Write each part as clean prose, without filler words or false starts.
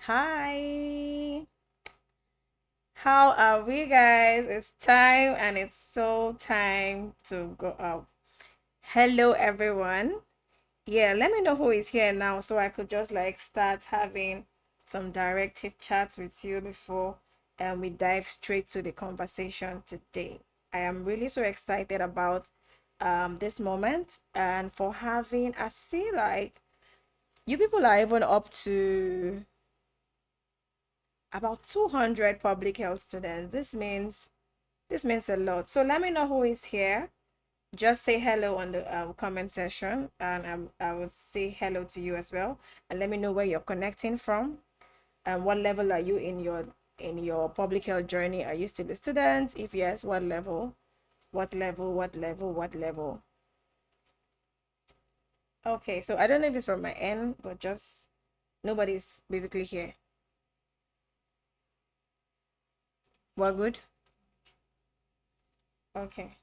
Hi, how are we, guys? It's time and it's so time to go out. Hello, everyone. Yeah, let me know who is here now so I could just like start having some direct chit chats with you before we dive straight to the conversation today. I am really so excited about this moment and for having, I see like you people are even up to about 200 public health students. This means a lot. So let me know who is here. Just say hello on the comment section, and I will say hello to you as well. And let me know where you're connecting from, and what level are you in your public health journey. Are you still a student? If yes, what level? What level? What level? What level? Okay, so I don't know if it's from my end, but just nobody's basically here. We're good. Okay.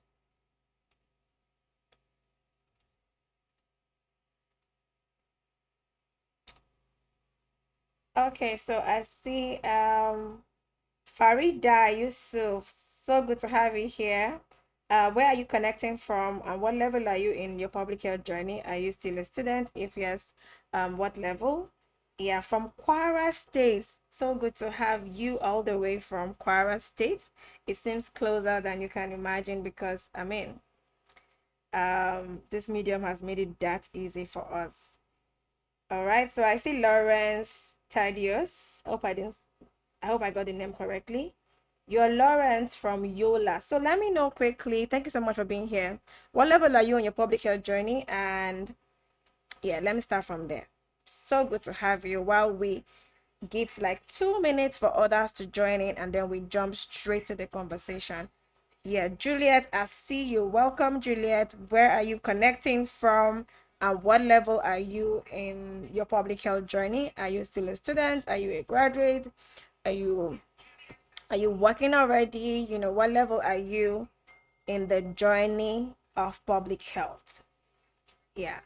Okay, so I see Farida Yusuf, so good to have you here. Where are you connecting from, and what level are you in your public health journey? Are you still a student? If yes, what level? Yeah, from Kwara State. So good to have you all the way from Kwara State. It seems closer than you can imagine because this medium has made it that easy for us. All right, so I see Lawrence Tadios. I hope I got the name correctly. You're Lawrence from Yola. So let me know quickly. Thank you so much for being here. What level are you on your public health journey? And yeah, let me start from there. So good to have you. While we give like 2 minutes for others to join in, and then we jump straight to the conversation. Yeah, Juliet, I see you. Welcome, Juliet. Where are you connecting from? And what level are you in your public health journey? Are you still a student? Are you a graduate? Are you are you working already? What level are you in the journey of public health? Yeah.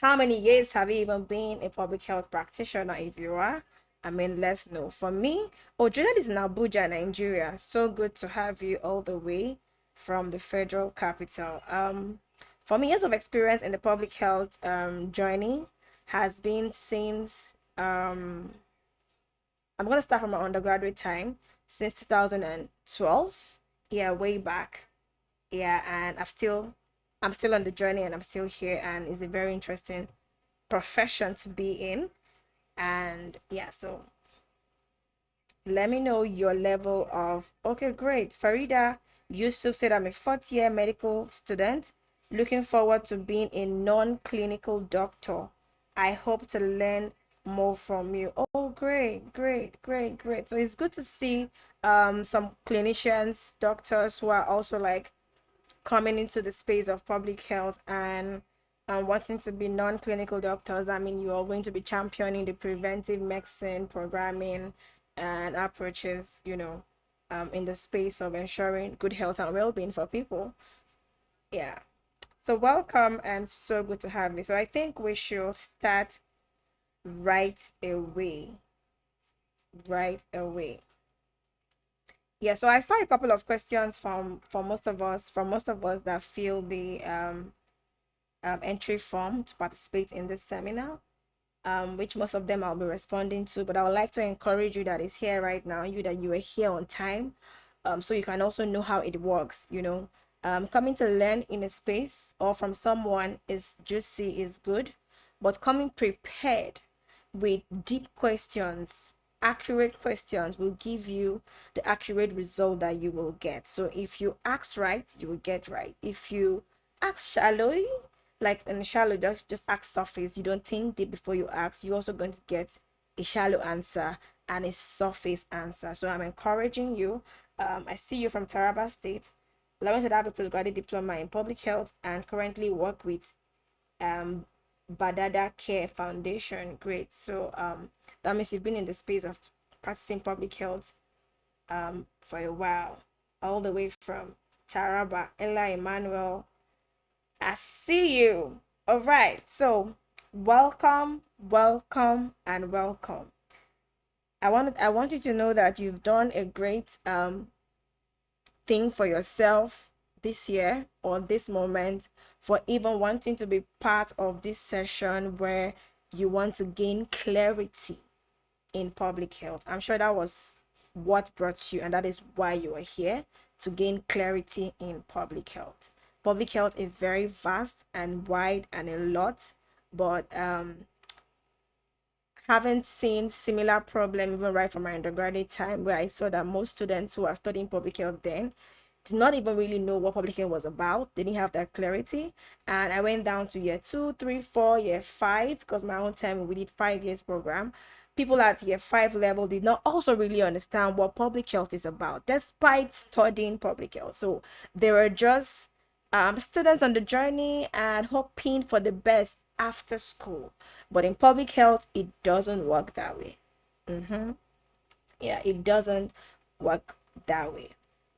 How many years have you even been a public health practitioner if you are? Let's know. For me, oh, Juliet is in Abuja, Nigeria. So good to have you all the way from the federal capital. For me, years of experience in the public health journey has been since I'm gonna start from my undergraduate time since 2012. Yeah, way back. Yeah, and I'm still on the journey and I'm still here, and it's a very interesting profession to be in. And yeah, so let me know your level of okay, great. Farida Yusuf said I'm a fourth year medical student looking forward to being a non-clinical doctor. I hope to learn more from you. Oh, great, great, great, great. So it's good to see some clinicians, doctors who are also like coming into the space of public health and wanting to be non-clinical doctors. You are going to be championing the preventive medicine programming and approaches, in the space of ensuring good health and well-being for people. Yeah. So welcome and so good to have you. So I think we should start right away. Right away. Yeah, so I saw a couple of questions from most of us that fill the entry form to participate in this seminar, which most of them I'll be responding to. But I would like to encourage you that is here right now, that you are here on time, so you can also know how it works. Coming to learn in a space or from someone is juicy, is good, but coming prepared with deep questions, accurate questions will give you the accurate result that you will get. So if you ask right, you will get right. If you ask shallowly, like in shallow, just ask surface, you don't think deep before you ask, you're also going to get a shallow answer and a surface answer. So I'm encouraging you. I see you from Taraba State. I have a postgraduate diploma in public health and currently work with um Badada Care Foundation. Great. So that means you've been in the space of practicing public health for a while, all the way from Taraba. Ella Emmanuel, I see you. All right. So welcome, welcome, and welcome. I want you to know that you've done a great thing for yourself this year or this moment, for even wanting to be part of this session where you want to gain clarity in public health. I'm sure that was what brought you, and that is why you are here, to gain clarity in public health. Public health is very vast and wide and a lot, but haven't seen similar problem even right from my undergraduate time, where I saw that most students who are studying public health then did not even really know what public health was about. They didn't have that clarity. And I went down to year 2, 3, 4, year 5, because my own time we did 5 years program. People at year 5 level did not also really understand what public health is about, despite studying public health. So they were just students on the journey and hoping for the best after school. But in public health, it doesn't work that way. Yeah, it doesn't work that way.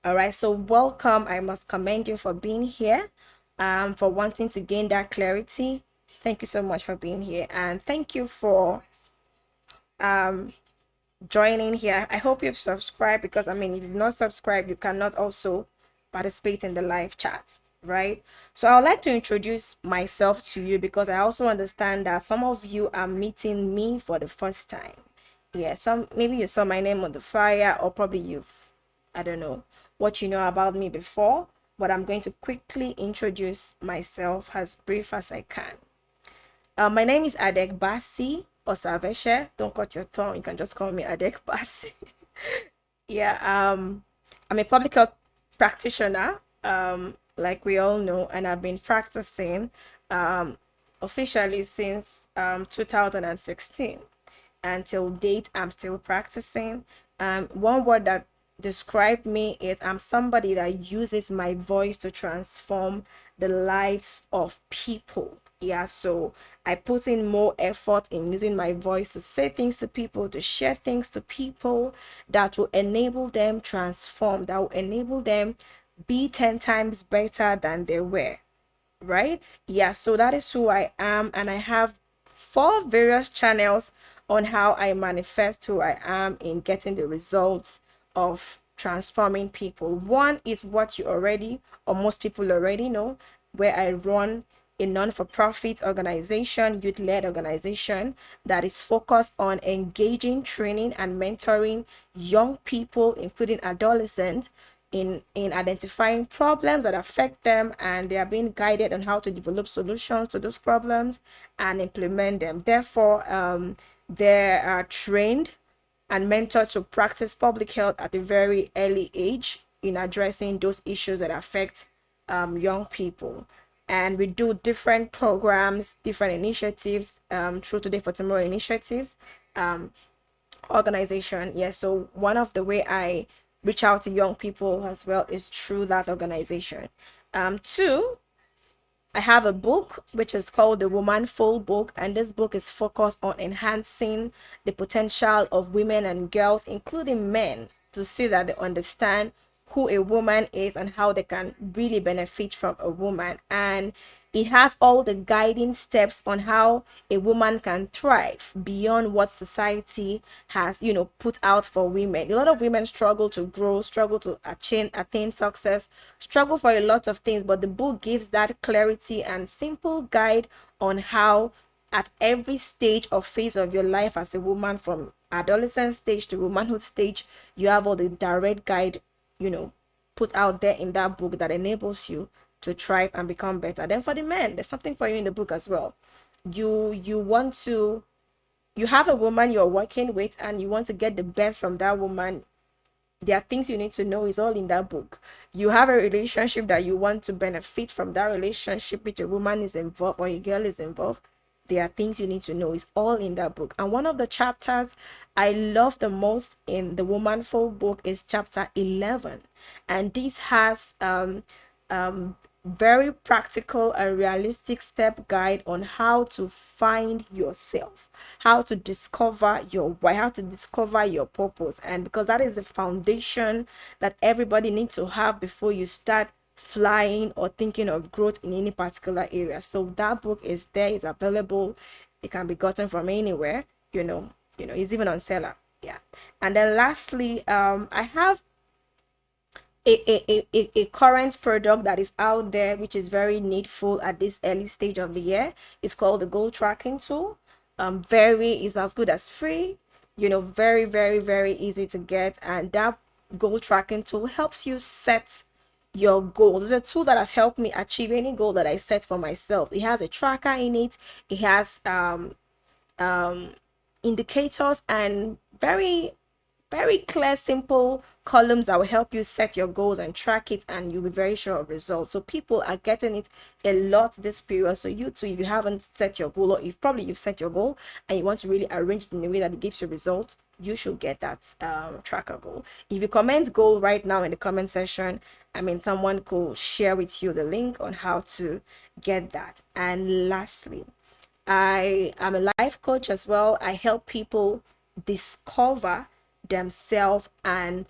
All right, so welcome. I must commend you for being here, for wanting to gain that clarity. Thank you so much for being here, and thank you for joining here. I hope you've subscribed, because I mean, if you've not subscribed, you cannot also participate in the live chat, right? So I would like to introduce myself to you, because I also understand that some of you are meeting me for the first time. Yeah, some maybe you saw my name on the flyer, or probably I don't know what you know about me before, but I'm going to quickly introduce myself as brief as I can. My name is Adek Basi Osaveshe. Don't cut your tongue. You can just call me Adek Basi. Yeah, I'm a public health practitioner, like we all know, and I've been practicing officially since 2016. Until date, I'm still practicing. One word that describe me is I'm somebody that uses my voice to transform the lives of people. Yeah, so I put in more effort in using my voice to say things to people, to share things to people that will enable them transform, that will enable them be 10 times better than they were, right? Yeah, so that is who I am, and I have 4 various channels on how I manifest who I am in getting the results of transforming people. One is what you already, or most people already know, where I run a non-for-profit organization, youth-led organization, that is focused on engaging, training, and mentoring young people, including adolescents, in identifying problems that affect them, and they are being guided on how to develop solutions to those problems and implement them. Therefore, they are trained and mentored to practice public health at a very early age in addressing those issues that affect young people. And we do different programs, different initiatives, through Today for Tomorrow initiatives, organization. Yeah, so one of the way I reach out to young people as well is through that organization. Two, I have a book which is called The Womanful Book, and this book is focused on enhancing the potential of women and girls, including men, to see that they understand who a woman is and how they can really benefit from a woman. And it has all the guiding steps on how a woman can thrive beyond what society has, put out for women. A lot of women struggle to grow, struggle to attain success, struggle for a lot of things, but the book gives that clarity and simple guide on how at every stage or phase of your life as a woman, from adolescent stage to womanhood stage, you have all the direct guide, put out there in that book that enables you to thrive and become better. Then for the men, there's something for you in the book as well. You have a woman you're working with, and you want to get the best from that woman. There are things you need to know, is all in that book. You have a relationship that you want to benefit from that relationship, which a woman is involved or a girl is involved. There are things you need to know, is all in that book. And one of the chapters I love the most in the Womanful book is chapter 11, and this has very practical and realistic step guide on how to find yourself, how to discover your why, how to discover your purpose. And because that is the foundation that everybody needs to have before you start flying or thinking of growth in any particular area. So that book is there, it's available, it can be gotten from anywhere, it's even on seller. Yeah. And then lastly, I have a current product that is out there which is very needful at this early stage of the year. It's called the goal tracking tool. Very is as good as free, very, very, very easy to get. And that goal tracking tool helps you set your goals. It's a tool that has helped me achieve any goal that I set for myself. It has a tracker in it. It has indicators and very clear, simple columns that will help you set your goals and track it, and you'll be very sure of results. So people are getting it a lot this period. So you too, if you haven't set your goal, or if probably you've set your goal and you want to really arrange it in a way that it gives you results, you should get that tracker goal. If you comment goal right now in the comment section, I mean, someone could share with you the link on how to get that. And lastly, I am a life coach as well. I help people discover themselves and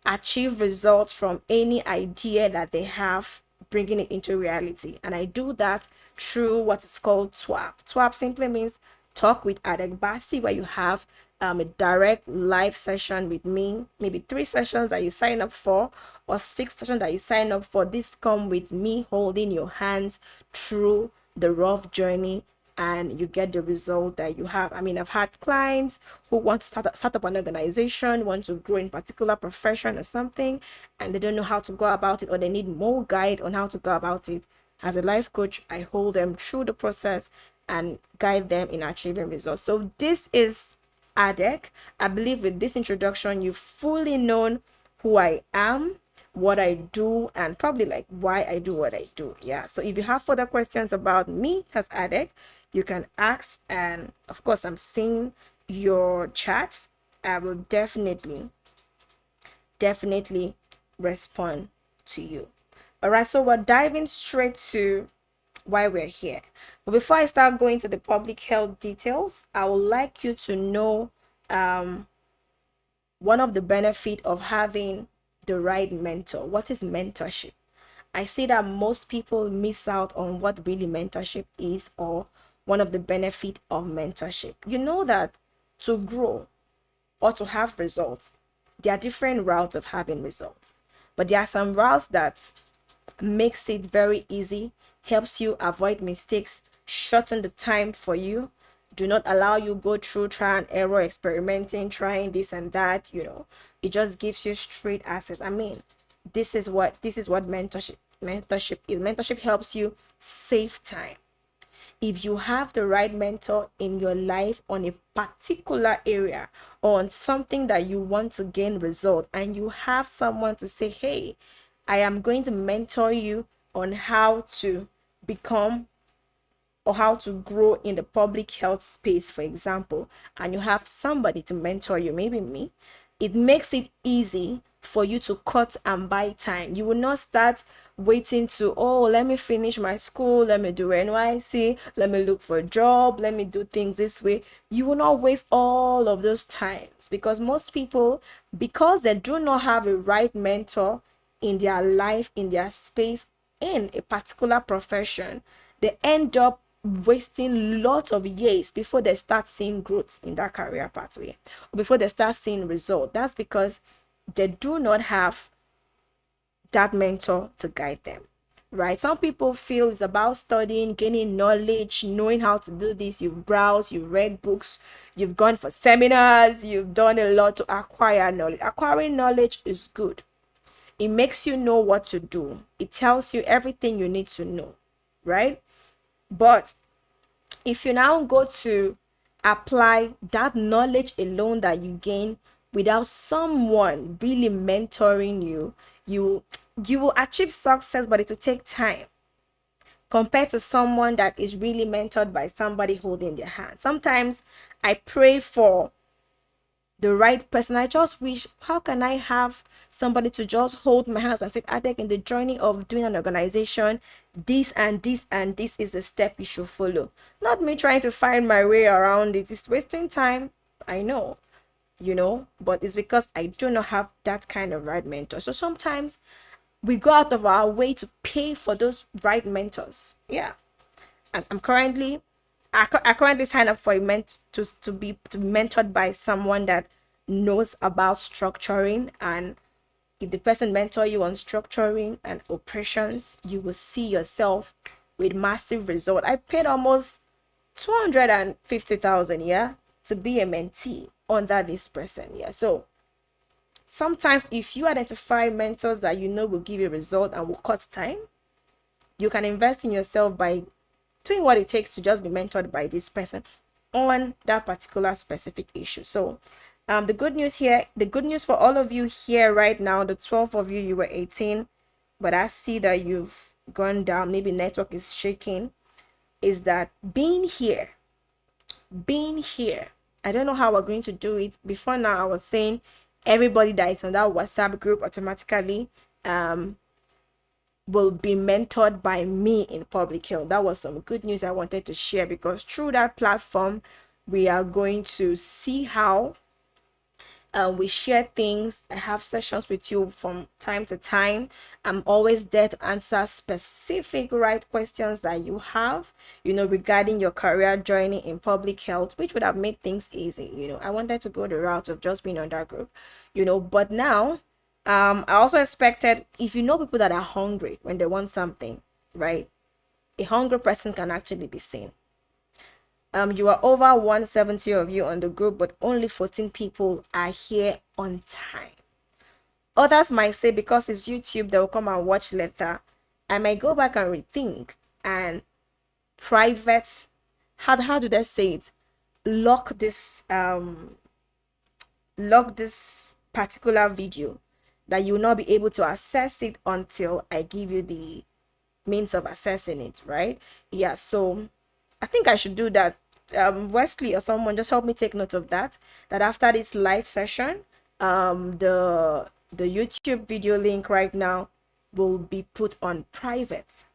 achieve results from any idea that they have, bringing it into reality. And I do that through what is called TWAP. TWAP simply means Talk with Adegbasi, where you have a direct live session with me, maybe 3 sessions that you sign up for, or 6 sessions that you sign up for. This come with me holding your hands through the rough journey, and you get the result that you have. I mean, I've had clients who want to start up an organization, want to grow in particular profession or something, and they don't know how to go about it, or they need more guide on how to go about it. As a life coach, I hold them through the process and guide them in achieving results. So this is Adek. I believe with this introduction, you've fully known who I am, what I do, and probably like why I do what I do. Yeah. So if you have further questions about me as Adek, you can ask. And of course, I'm seeing your chats. I will definitely respond to you. All right. So we're diving straight to why we're here. But before I start going to the public health details, I would like you to know one of the benefits of having the right mentor. What is mentorship? I see that most people miss out on what really mentorship is, or one of the benefits of mentorship. You know that to grow or to have results, there are different routes of having results, but there are some routes that makes it very easy, helps you avoid mistakes, shorten the time for you, do not allow you go through try and error, experimenting, trying this and that. It just gives you straight access. I mean, this is what mentorship is. Mentorship helps you save time. If you have the right mentor in your life on a particular area, or on something that you want to gain result, and you have someone to say, hey, I am going to mentor you on how to become or how to grow in the public health space, for example, and you have somebody to mentor you, maybe me, it makes it easy for you to cut and buy time. You will not start waiting to, oh, let me finish my school, let me do NYC, let me look for a job, let me do things this way. You will not waste all of those times, because most people, because they do not have a right mentor in their life, in their space, in a particular profession, they end up wasting lots of years before they start seeing growth in that career pathway, or before they start seeing result. That's because they do not have that mentor to guide them, right? Some people feel it's about studying, gaining knowledge, knowing how to do this. You've browsed, you've read books, you've gone for seminars, you've done a lot to acquire knowledge. Acquiring knowledge is good. It makes you know what to do. It tells you everything you need to know, right? But if you now go to apply that knowledge alone that you gain without someone really mentoring you, you will achieve success, but it will take time compared to someone that is really mentored by somebody holding their hand. Sometimes I pray for the right person. I just wish, how can I have somebody to just hold my hands and say, Adek, in the journey of doing an organization, this and this and this is the step you should follow. Not me trying to find my way around it. It's wasting time, I know, but it's because I do not have that kind of right mentor. So sometimes we go out of our way to pay for those right mentors. Yeah. And I currently sign up for a to be mentored by someone that knows about structuring, and if the person mentor you on structuring and operations, you will see yourself with massive result. I paid almost 250,000, yeah, to be a mentee under this person. Yeah. So sometimes if you identify mentors that you know will give you a result and will cut time, you can invest in yourself by doing what it takes to just be mentored by this person on that particular specific issue. So the good news here, the good news for all of you here right now, the 12 of you, you were 18, but I see that you've gone down, maybe network is shaking, is that being here, I don't know how we're going to do it. Before now, I was saying everybody that is on that WhatsApp group automatically will be mentored by me in Public Health. That was some good news I wanted to share, because through that platform, we are going to see how we share things. I have sessions with you from time to time. I'm always there to answer specific right questions that you have, regarding your career journey in public health, which would have made things easy. I wanted to go the route of just being on that group, but now I also expected, if people that are hungry when they want something, right? A hungry person can actually be seen. You are over 170 of you on the group, but only 14 people are here on time. Others might say because it's YouTube, they'll come and watch later. I might go back and rethink and private, how do they say it? Lock this particular video, that you will not be able to access it until I give you the means of accessing it, right? Yeah, so I think I should do that. Wesley or someone just help me take note of that after this live session, the YouTube video link right now will be put on private,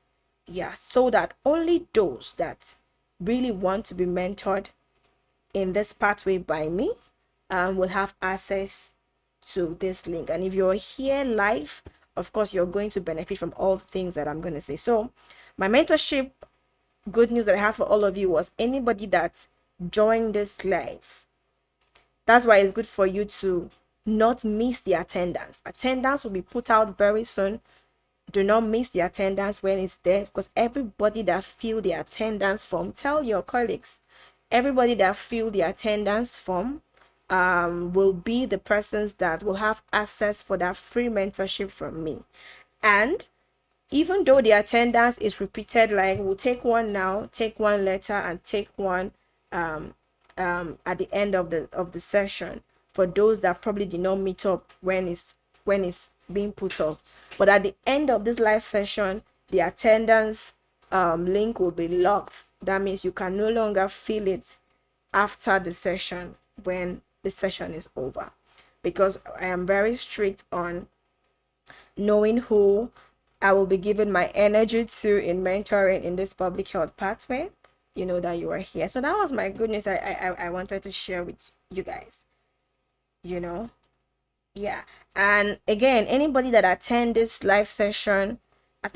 yeah, so that only those that really want to be mentored in this pathway by me will have access to this link. And if you're here live, of course you're going to benefit from all things that I'm going to say. So my mentorship good news that I have for all of you was, anybody that joined this live, that's why it's good for you to not miss the attendance. Attendance will be put out very soon. Do not miss the attendance when it's there, because everybody that fill the attendance form, tell your colleagues, everybody that fill the attendance form will be the persons that will have access for that free mentorship from me. And even though the attendance is repeated, like we'll take one now, take one later, and take one at the end of the session, for those that probably did not meet up when it's being put up. But at the end of this live session, the attendance link will be locked. That means you can no longer fill it after the session, when the session is over, because I am very strict on knowing who I will be giving my energy to in mentoring in this public health pathway. That you are here. So that was my good news I wanted to share with you guys. Yeah. And again, anybody that attend this live session, I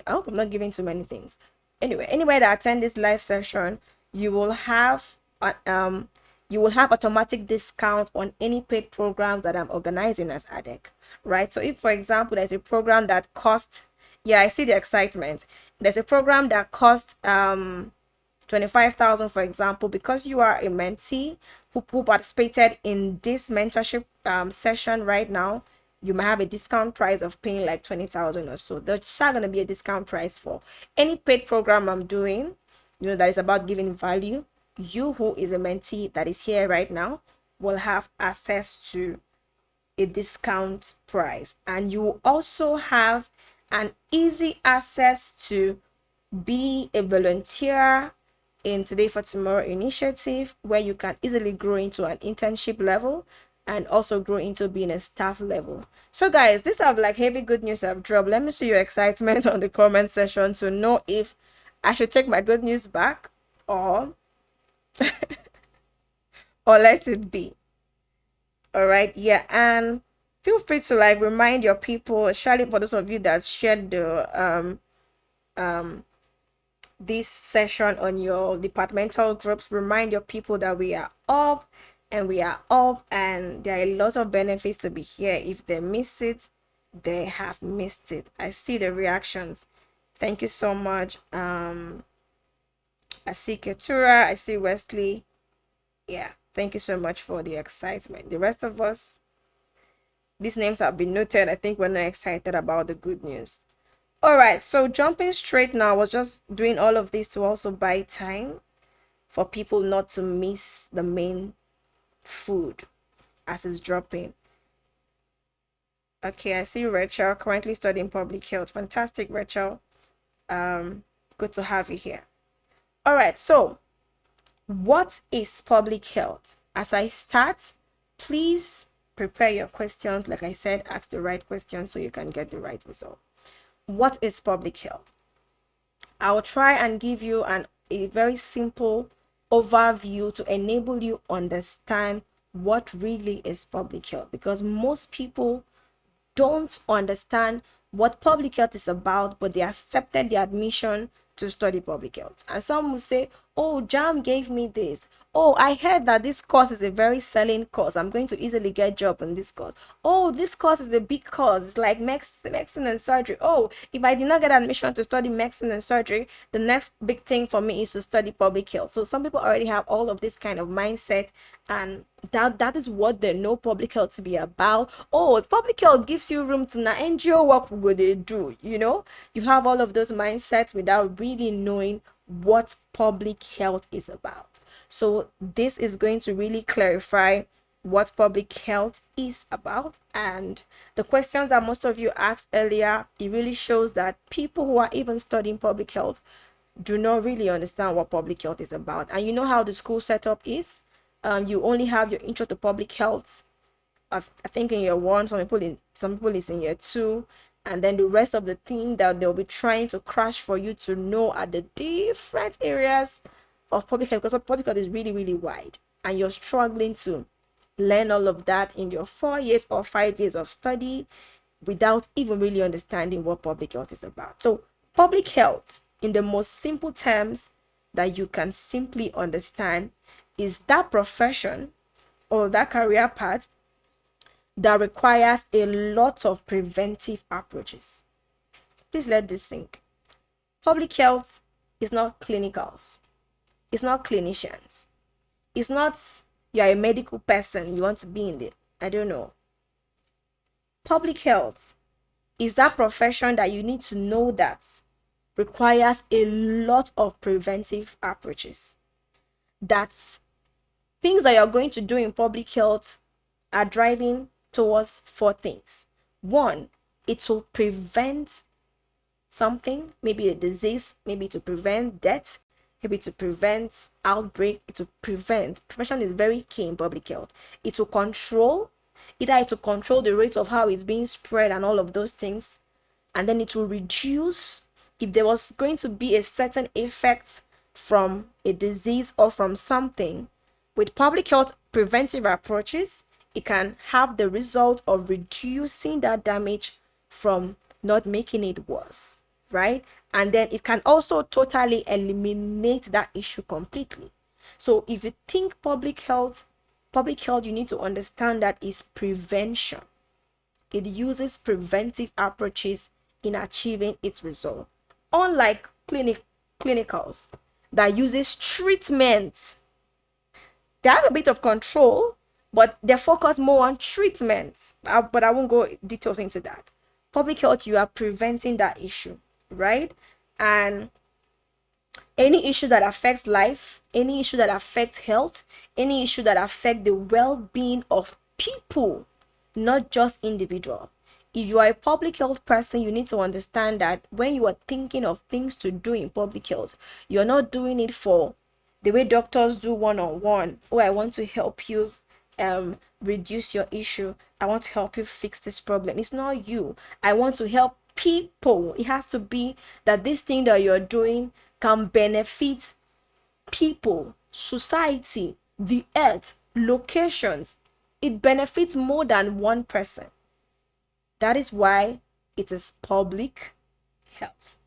hope I'm not giving too many things. Anyway that attend this live session, you will have automatic discount on any paid programs that I'm organizing as ADEC, right? So if, for example, there's a program that costs, yeah, I see the excitement. There's a program that costs 25,000, for example, because you are a mentee who participated in this mentorship session right now, you might have a discount price of paying like 20,000 or so. There's not going to be a discount price for any paid program I'm doing, that is about giving value. You who is a mentee that is here right now will have access to a discount price, and you will also have an easy access to be a volunteer in Today for Tomorrow initiative, where you can easily grow into an internship level and also grow into being a staff level. So guys, these are like heavy good news I've dropped. Let me see your excitement on the comment section to know if I should take my good news back or or let it be. All right, yeah. And feel free to like remind your people, especially for those of you that shared the this session on your departmental groups, remind your people that we are up and we are up, and there are a lot of benefits to be here. If they miss it, they have missed it. I see the reactions. Thank you so much. I see Ketura, I see Wesley. Yeah, thank you so much for the excitement. The rest of us, these names have been noted. I think we're not excited about the good news. All right, so jumping straight now, I was just doing all of this to also buy time for people not to miss the main food as it's dropping. Okay, I see Rachel currently studying public health. Fantastic, Rachel. Good to have you here. All right, so what is public health? As I start, please prepare your questions. Like I said, ask the right questions so you can get the right result. What is public health? I'll try and give you a very simple overview to enable you understand what really is public health, because most people don't understand what public health is about, but they accepted the admission to study public health. And some will say, oh, JAM gave me this. Oh, I heard that this course is a very selling course. I'm going to easily get a job in this course. Oh, this course is a big course. It's like medicine and surgery. Oh, if I did not get admission to study medicine and surgery, the next big thing for me is to study public health. So some people already have all of this kind of mindset, and that is what they know public health to be about. Oh, public health gives you room to now NGO work would they do, you have all of those mindsets without really knowing what public health is about. So this is going to really clarify what public health is about, and the questions that most of you asked earlier, it really shows that people who are even studying public health do not really understand what public health is about. And you know how the school setup is. You only have your intro to public health, I think in year 1, some people is in year 2, and then the rest of the thing that they'll be trying to crash for you to know are the different areas of public health, because public health is really, really wide, and you're struggling to learn all of that in your 4 years or 5 years of study without even really understanding what public health is about. So public health, in the most simple terms that you can simply understand, is that profession or that career path that requires a lot of preventive approaches. Please let this sink. Public health is not clinicals. It's not clinicians. It's not you're a medical person, you want to be in it. I don't know. Public health is that profession that you need to know that requires a lot of preventive approaches. That's things that you're going to do in public health are driving towards 4 things. 1, it will prevent something, maybe a disease, maybe to prevent death, maybe to prevent outbreak. It will prevent. Prevention is very key in public health. It will control, either it will control the rate of how it's being spread and all of those things, and then it will reduce if there was going to be a certain effect from a disease or from something. With public health preventive approaches, it can have the result of reducing that damage from not making it worse, right? And then it can also totally eliminate that issue completely. So if you think public health, you need to understand that is prevention. It uses preventive approaches in achieving its result. Unlike clinicals that uses treatment, they have a bit of control, but they focus more on treatment. But I won't go details into that. Public health, you are preventing that issue, right? And any issue that affects life, any issue that affects health, any issue that affects the well-being of people, not just individual. If you are a public health person, you need to understand that when you are thinking of things to do in public health, you're not doing it for the way doctors do one-on-one. Oh, I want to help you reduce your issue. I want to help you fix this problem. It's not you. I want to help people. It has to be that this thing that you're doing can benefit people, society, the earth, locations. It benefits more than one person. That is why it is public health,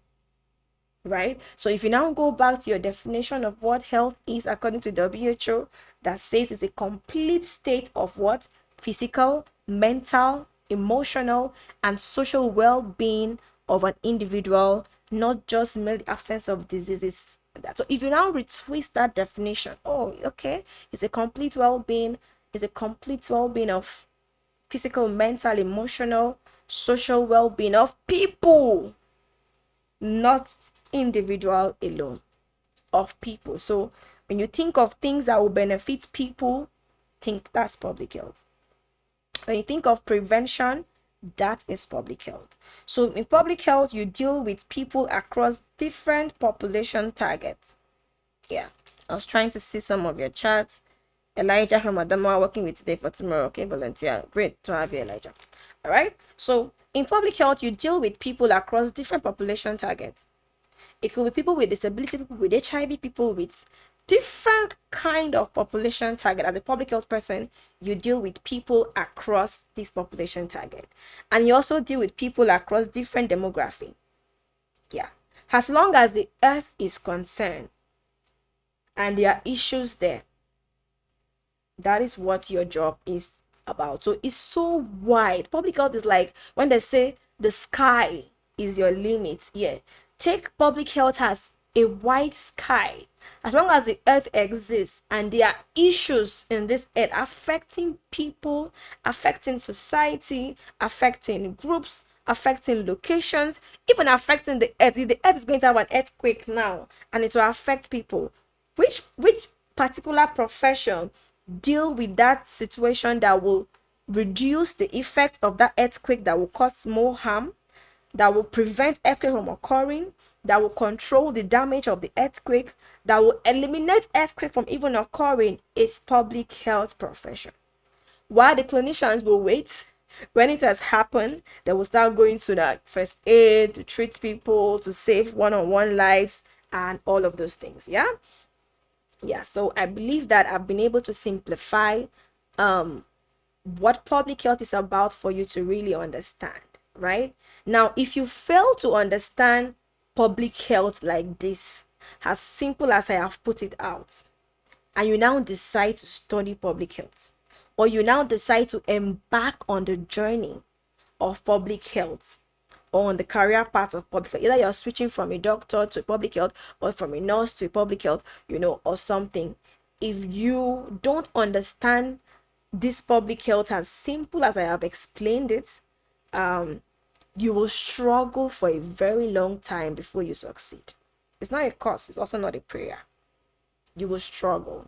right? So if you now go back to your definition of what health is according to WHO, that says it's a complete state of what? Physical, mental, emotional, and social well-being of an individual, not just merely absence of diseases. So if you now retwist that definition, oh, okay, it's a complete well-being, it's a complete well-being of physical, mental, emotional, social well-being of people, not individual alone, of people. So when you think of things that will benefit people, think that's public health. When you think of prevention, that is public health. So in public health, you deal with people across different population targets. Yeah, I was trying to see some of your chats. Elijah from Adamawa working with Today for Tomorrow. Okay, volunteer. Great to have you, Elijah. All right. So in public health, you deal with people across different population targets. It could be people with disability, people with HIV, people with different kind of population target. As a public health person, you deal with people across this population target, and you also deal with people across different demography. Yeah, as long as the earth is concerned and there are issues there, that is what your job is about. So it's so wide. Public health is like when they say the sky is your limit. Yeah, take public health as a wide sky. As long as the earth exists and there are issues in this earth affecting people, affecting society, affecting groups, affecting locations, even affecting the earth. If the earth is going to have an earthquake now and it will affect people, which particular profession deal with that situation that will reduce the effect of that earthquake, that will cause more harm, that will prevent earthquake from occurring, that will control the damage of the earthquake, that will eliminate earthquake from even occurring, is public health profession. While the clinicians will wait, when it has happened, they will start going to the first aid to treat people, to save one-on-one lives, and all of those things. Yeah, so I believe that I've been able to simplify what public health is about for you to really understand. Right now, if you fail to understand public health like this, as simple as I have put it out, and you now decide to study public health, or you now decide to embark on the journey of public health, or on the career path of public health, either you're switching from a doctor to public health or from a nurse to public health, or something. If you don't understand this public health as simple as I have explained it, you will struggle for a very long time before you succeed. It's not a curse, it's also not a prayer. You will struggle.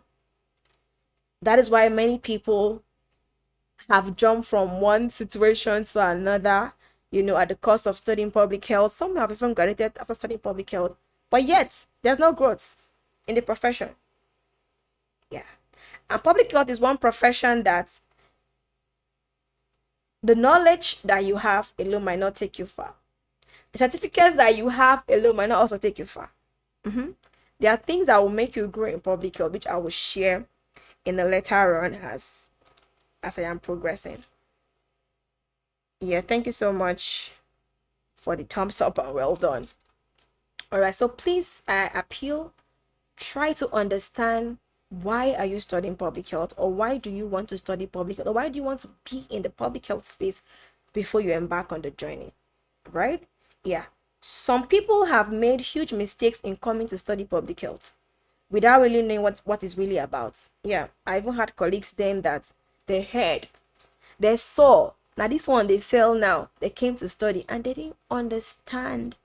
That is why many people have jumped from one situation to another, at the cost of studying public health. Some have even graduated after studying public health, but yet there's no growth in the profession. Yeah. And public health is one profession that the knowledge that you have alone might not take you far. The certificates that you have alone might not also take you far. There are things that will make you grow in public health, which I will share in the later on as I am progressing. Yeah, thank you so much for the thumbs up and well done. All right, so please, I appeal, try to understand, why are you studying public health, or why do you want to study public health, or why do you want to be in the public health space before you embark on the journey, right? Yeah, some people have made huge mistakes in coming to study public health without really knowing what is really about. Yeah, I even had colleagues then that they heard, they saw, now this one they sell now, they came to study and they didn't understand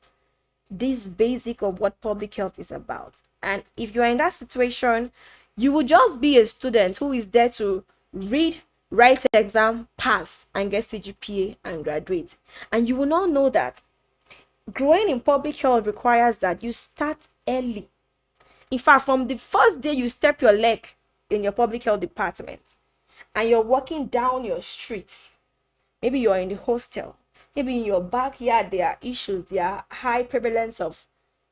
this basic of what public health is about. And if you're in that situation, you will just be a student who is there to read, write the exam, pass, and get CGPA and graduate. And you will not know that growing in public health requires that you start early. In fact, from the first day you step your leg in your public health department and you're walking down your streets, maybe you're in the hostel, maybe in your backyard there are issues, there are high prevalence of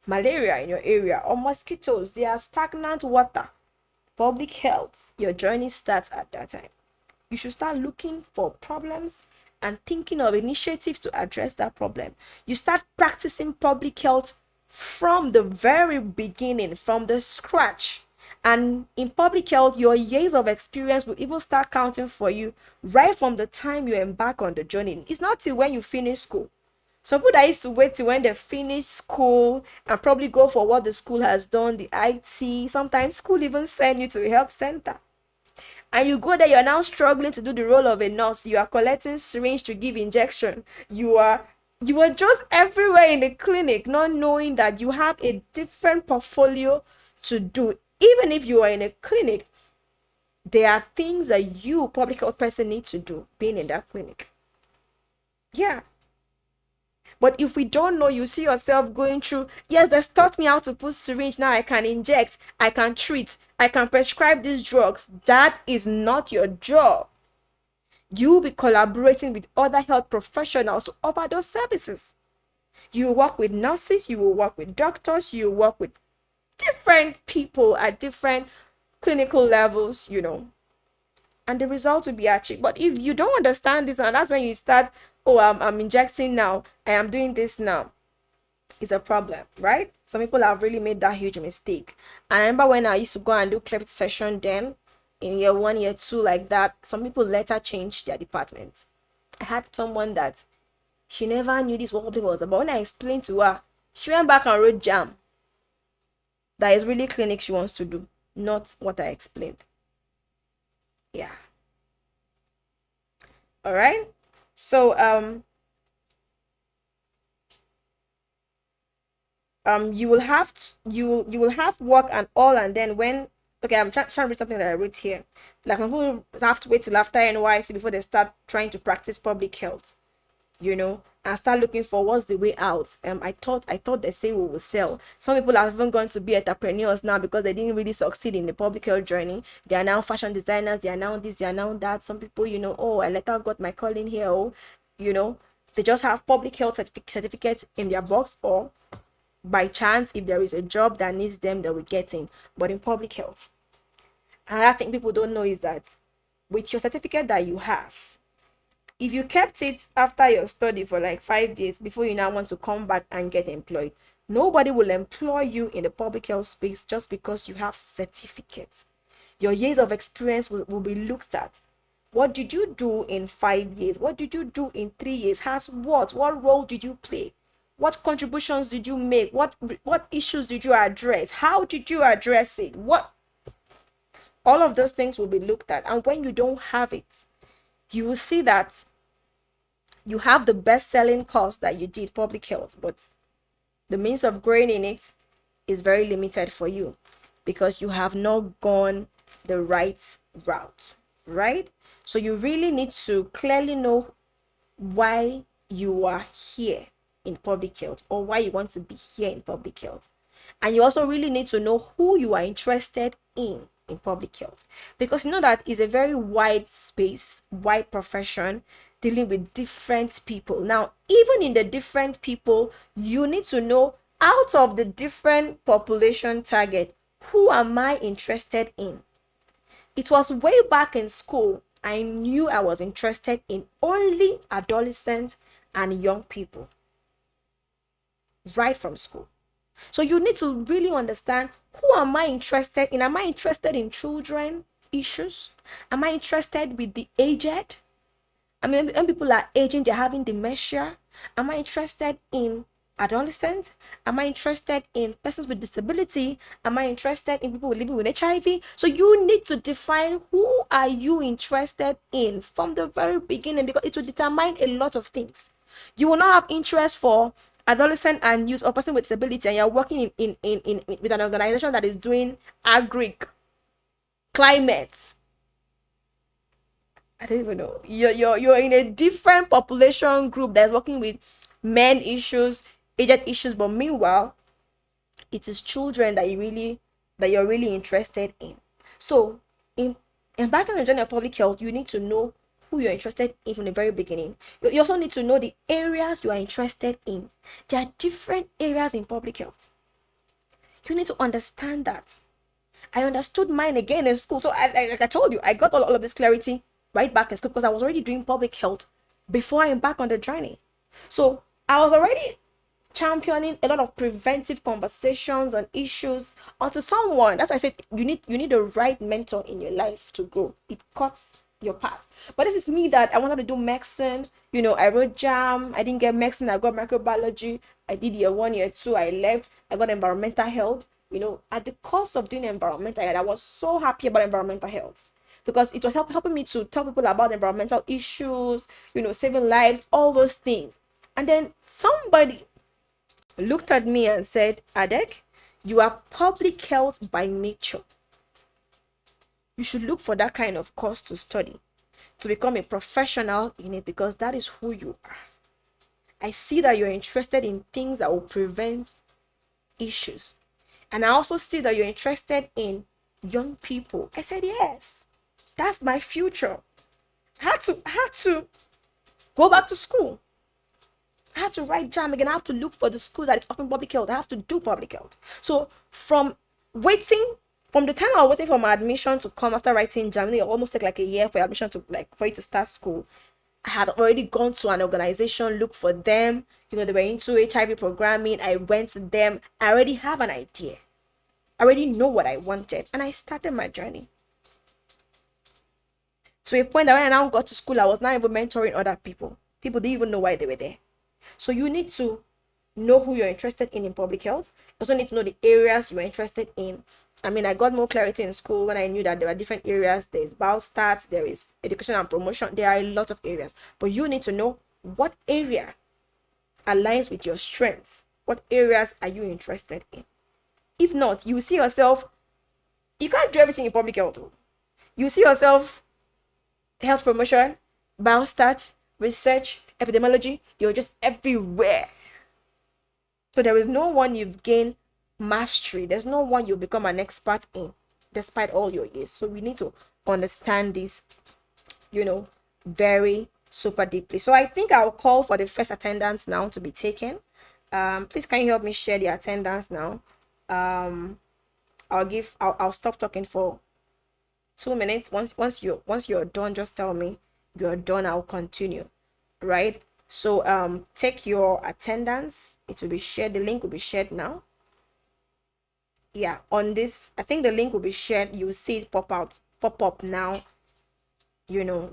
malaria in your area, or mosquitoes, there are stagnant water. Public health, your journey starts at that time. You should start looking for problems and thinking of initiatives to address that problem. You start practicing public health from the very beginning, from the scratch. And in public health, your years of experience will even start counting for you right from the time you embark on the journey. It's not till when you finish school. Some people that used to wait till when they finish school and probably go for what the school has done, the IT. Sometimes school even send you to a health center. And you go there, you're now struggling to do the role of a nurse. You are collecting syringe to give injection. You are just everywhere in the clinic, not knowing that you have a different portfolio to do. Even if you are in a clinic, there are things that you, public health person, need to do being in that clinic. Yeah. But if we don't know, you see yourself going through, yes, they taught me how to put syringe. Now I can inject, I can treat, I can prescribe these drugs. That is not your job. You will be collaborating with other health professionals to offer those services. You work with nurses, you will work with doctors, you work with different people at different clinical levels, and the result will be achieved. But if you don't understand this, and that's when you start, oh, I'm injecting now, I am doing this now, it's a problem, right? Some people have really made that huge mistake. And I remember when I used to go and do CLEP session then, in year 1, year 2, like that, some people later changed their department. I had someone that she never knew this what public was about. When I explained to her, she went back and wrote JAM. That is really clinic she wants to do, not what I explained. Yeah. All right. So you will have you will have work and all, and then when, okay, I'm trying to read something that I wrote here. Like some people have to wait till after NYC before they start trying to practice public health, and start looking for what's the way out. I thought they say we will sell. Some people have even gone to be entrepreneurs now because they didn't really succeed in the public health journey. They are now fashion designers, they are now this, they are now that. Some people, oh, I later got my calling here, oh, they just have public health certificates in their box, or by chance, if there is a job that needs them, they will get in. But in public health, and I think people don't know is that with your certificate that you have, if you kept it after your study for like 5 years before you now want to come back and get employed, nobody will employ you in the public health space just because you have certificates. Your years of experience will be looked at. What did you do in 5 years? What did you do in 3 years? What role did you play? What contributions did you make? What issues did you address? How did you address it? All of those things will be looked at. And when you don't have it, you will see that you have the best-selling course that you did, public health, but the means of growing in it is very limited for you because you have not gone the right route, right? So you really need to clearly know why you are here in public health, or why you want to be here in public health. And you also really need to know who you are interested in public health, because that is a very wide space, wide profession, dealing with different people. Now, even in the different people, you need to know, out of the different population target, who am I interested in? It was way back in school, I knew I was interested in only adolescents and young people, right from school. So you need to really understand, who am I interested in? Am I interested in children issues? Am I interested with the aged? I mean, when people are aging, they're having dementia. Am I interested in adolescents? Am I interested in persons with disability? Am I interested in people living with HIV? So you need to define, who are you interested in from the very beginning, because it will determine a lot of things. You will not have interest for adolescent and youth or person with disability, and you're working in with an organization that is doing agric climate. I don't even know. You're in a different population group that's working with men issues, aged issues, but meanwhile, it is children that you're really interested in. So in embarking on the journey of public health, you need to know who you're interested in from the very beginning. You also need to know the areas you are interested in. There are different areas in public health. You need to understand that. I understood mine again in school. So like I told you, I got all of this clarity right back in school because I was already doing public health before I embarked on the journey. So I was already championing a lot of preventive conversations on issues onto someone. That's why I said you need the right mentor in your life to grow. It cuts your path. But this is me that I wanted to do medicine. I wrote jam. I didn't get medicine. I got microbiology. I did year one, year two. I left. I got environmental health. At the course of doing environmental health, I was so happy about environmental health because it was helping me to tell people about environmental issues, saving lives, all those things. And then somebody looked at me and said, Adek, you are public health by nature. You should look for that kind of course to study, to become a professional in it, because that is who you are. I see that you're interested in things that will prevent issues. And I also see that you're interested in young people. I said, yes, that's my future. I had to go back to school. I had to write jam again. I have to look for the school that is offering public health. I have to do public health. So from the time I was waiting for my admission to come after writing jam, it almost took like a year for your admission to for you to start school. I had already gone to an organization, look for them. They were into HIV programming. I went to them. I already have an idea. I already know what I wanted. And I started my journey. To a point that when I now got to school, I was not even mentoring other people. People didn't even know why they were there. So you need to know who you're interested in public health. You also need to know the areas you're interested in. I got more clarity in school when I knew that there are different areas. There's biostats, there is education and promotion. There are a lot of areas. But you need to know what area aligns with your strengths. What areas are you interested in? If not, you see yourself, you can't do everything in public health. You see yourself, health promotion, biostat, research, epidemiology, you're just everywhere. So there is no one you've gained mastery. There's no one you've become an expert in, despite all your years. So we need to understand this, very super deeply. So I think I'll call for the first attendance now to be taken. Please can you help me share the attendance now? I'll stop talking for 2 minutes. Once you're done, just tell me you're done. I'll continue. Right? So take your attendance. It will be shared. The link will be shared now. Yeah, on this, I think the link will be shared. You will see it pop up now.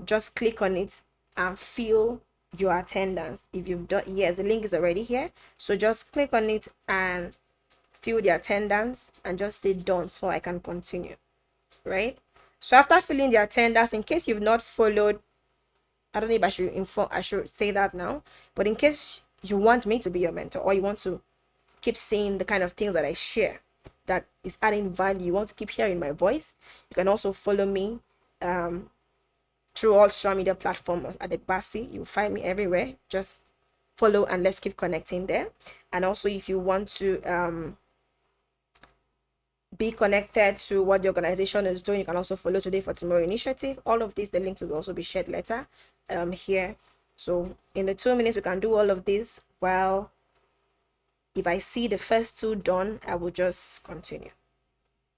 Just click on it and fill your attendance. If you've done, yes, the link is already here. So just click on it and fill the attendance and just say done so I can continue. Right? So after filling the attendance, in case you've not followed, I don't know if I should say that now, but in case you want me to be your mentor, or you want to keep seeing the kind of things that I share that is adding value, you want to keep hearing my voice, you can also follow me through all social media platforms at Adekbasi. You'll find me everywhere. Just follow and let's keep connecting there. And also, if you want to be connected to what the organization is doing, you can also follow Today for Tomorrow initiative. All of these, the links will also be shared later here. So in the 2 minutes we can do all of this. Well, if I see the first two done, I will just continue.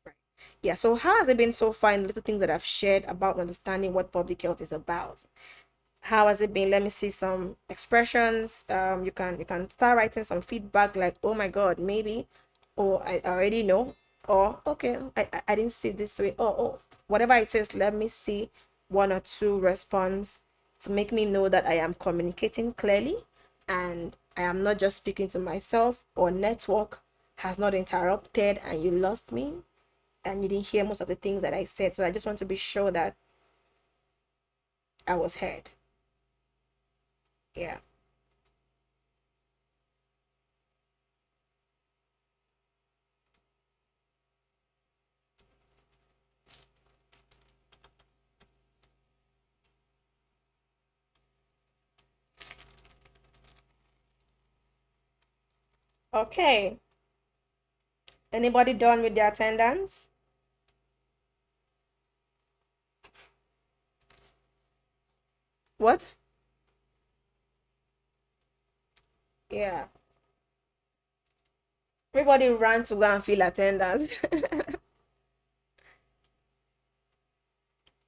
Right. Yeah, so how has it been so far in the little things that I've shared about understanding what public health is about? How has it been? Let me see some expressions. You can start writing some feedback like, oh my god, maybe, or I already know, or okay, I didn't see this way, oh, whatever it is. Let me see 1 or 2 response to make me know that I am communicating clearly and I am not just speaking to myself, or network has not interrupted and you lost me and you didn't hear most of the things that I said. So I just want to be sure that I was heard. Yeah. Okay. Anybody done with the attendance? What? Yeah. Everybody ran to go and fill attendance.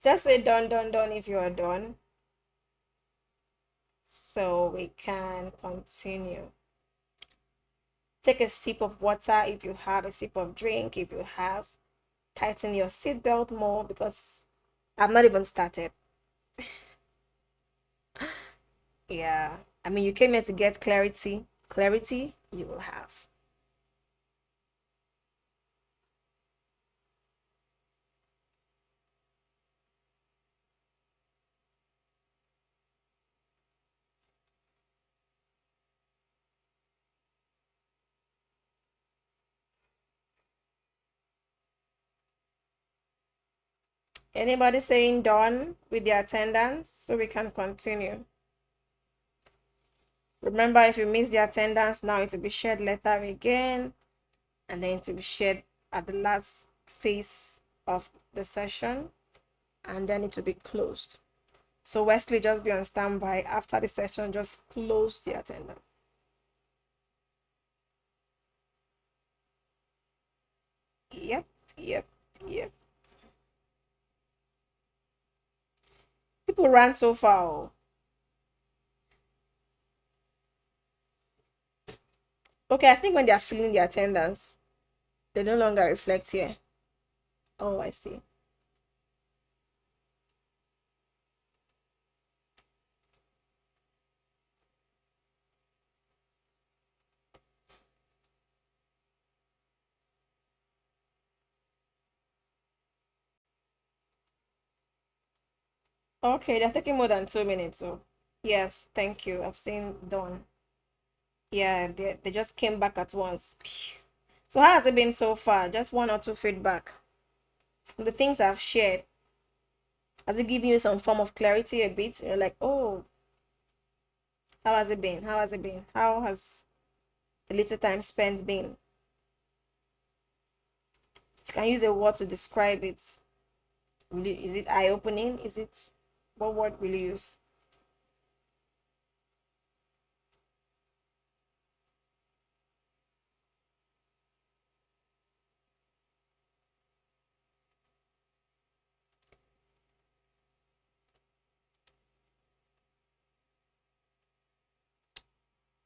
Just say done, done, done if you are done. So we can continue. Take a sip of water if you have, a sip of drink if you have. Tighten your seatbelt more because I've not even started. Yeah. I mean, you came here to get clarity. Clarity you will have. Anybody saying done with the attendance so we can continue? Remember, if you miss the attendance, now it will be shared later again, and then it will be shared at the last phase of the session, and then it will be closed. So Wesley, just be on standby. After the session, just close the attendance. Yep, yep, yep. People ran so far. Oh. Okay, I think when they are filling the attendance, they no longer reflect here. Oh, I see. Okay, they're taking more than 2 minutes. So, yes, thank you. I've seen done. Yeah, they just came back at once. So, how has it been so far? Just one or two feedback from the things I've shared. Has it given you some form of clarity a bit? You're like, oh, how has it been? How has it been? How has the little time spent been? You can use a word to describe it. Is it eye-opening? Is it, what word will you use?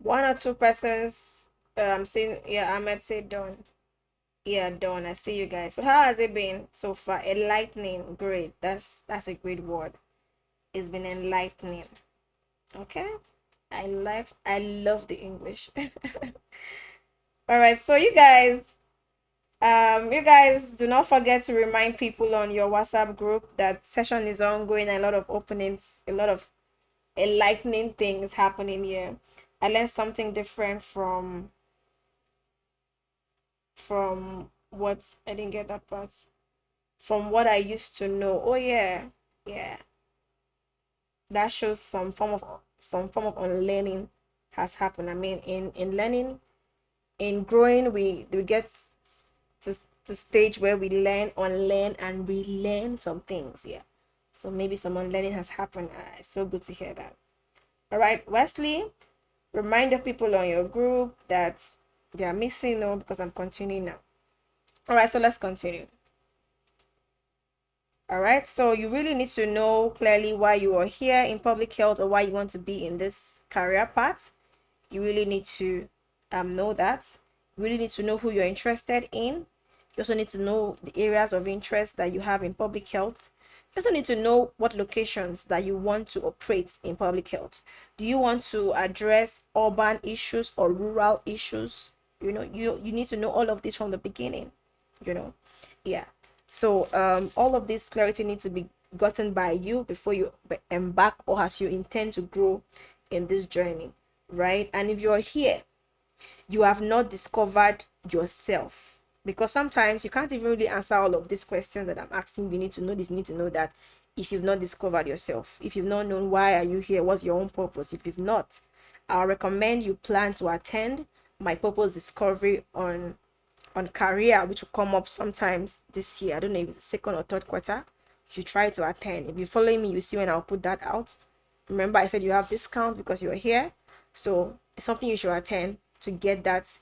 One or two persons, saying, yeah, Ahmed said done. Yeah, done. I see you guys. So how has it been so far? Enlightening. Great. That's a great word. It's been enlightening. Okay. I love the English. All right. So you guys do not forget to remind people on your WhatsApp group that session is ongoing, a lot of openings, a lot of enlightening things happening here. I learned something different from what I didn't get that part. From what I used to know. Oh yeah. Yeah. That shows some form of unlearning has happened. I mean, in learning, in growing, we get to stage where we learn, unlearn, and relearn some things. Yeah. So maybe some unlearning has happened. It's so good to hear that. All right, Wesley, remind the people on your group that they are missing no because I'm continuing now. All right, so let's continue. All right, so you really need to know clearly why you are here in public health or why you want to be in this career path. You really need to know that. You really need to know who you're interested in. You also need to know the areas of interest that you have in public health. You also need to know what locations that you want to operate in public health. Do you want to address urban issues or rural issues? You need to know all of this from the beginning, you know. Yeah. So all of this clarity needs to be gotten by you before you embark or as you intend to grow in this journey, right? And if you're here, you have not discovered yourself, because sometimes you can't even really answer all of these questions that I'm asking. You need to know this, you need to know that. If you've not discovered yourself, if you've not known why are you here, what's your own purpose, if you've not, I'll recommend you plan to attend my purpose discovery on career, which will come up sometimes this year. I don't know if it's the second or third quarter. You should try to attend. If you follow me, you see when I'll put that out. Remember, I said you have discount because you're here, so it's something you should attend to get that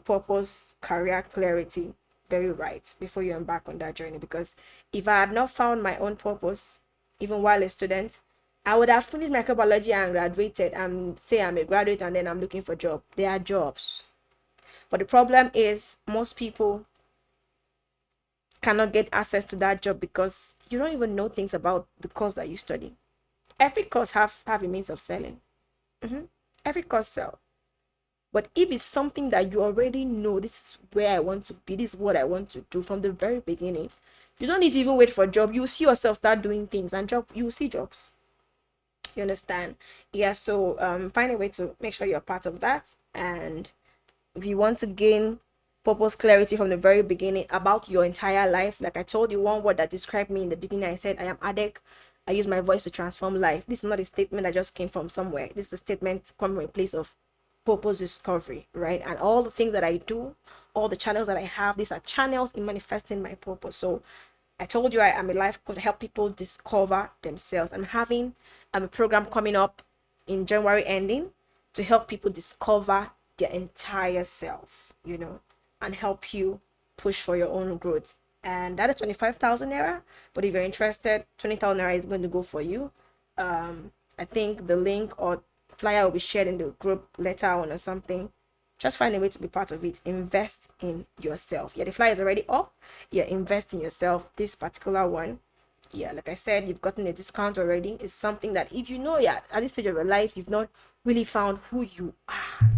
purpose, career clarity very right before you embark on that journey. Because if I had not found my own purpose, even while a student, I would have finished microbiology and graduated and say I'm a graduate and then I'm looking for a job. There are jobs. But the problem is most people cannot get access to that job because you don't even know things about the course that you study. Every course have a means of selling. Every course sell. But if it's something that you already know, this is where I want to be, this is what I want to do from the very beginning, you don't need to even wait for a job. You see yourself start doing things and you see jobs. You understand? Yeah, so find a way to make sure you're part of that. And if you want to gain purpose clarity from the very beginning about your entire life, like I told you, one word that described me in the beginning, I said I am Adek. I use my voice to transform life. This is not a statement that just came from somewhere. This is a statement coming from a place of purpose discovery, right? And all the things that I do, all the channels that I have, these are channels in manifesting my purpose. So I told you I am a life coach to help people discover themselves. I'm having a program coming up in January ending to help people discover their entire self, and help you push for your own growth. And that is 25,000 naira. But if you're interested, 20,000 naira is going to go for you. I think the link or flyer will be shared in the group later on or something. Just find a way to be part of it. Invest in yourself. Yeah, the flyer is already up. Yeah, invest in yourself. This particular one, yeah, like I said, you've gotten a discount already. It's something that if you know, yeah, at this stage of your life, you've not really found who you are.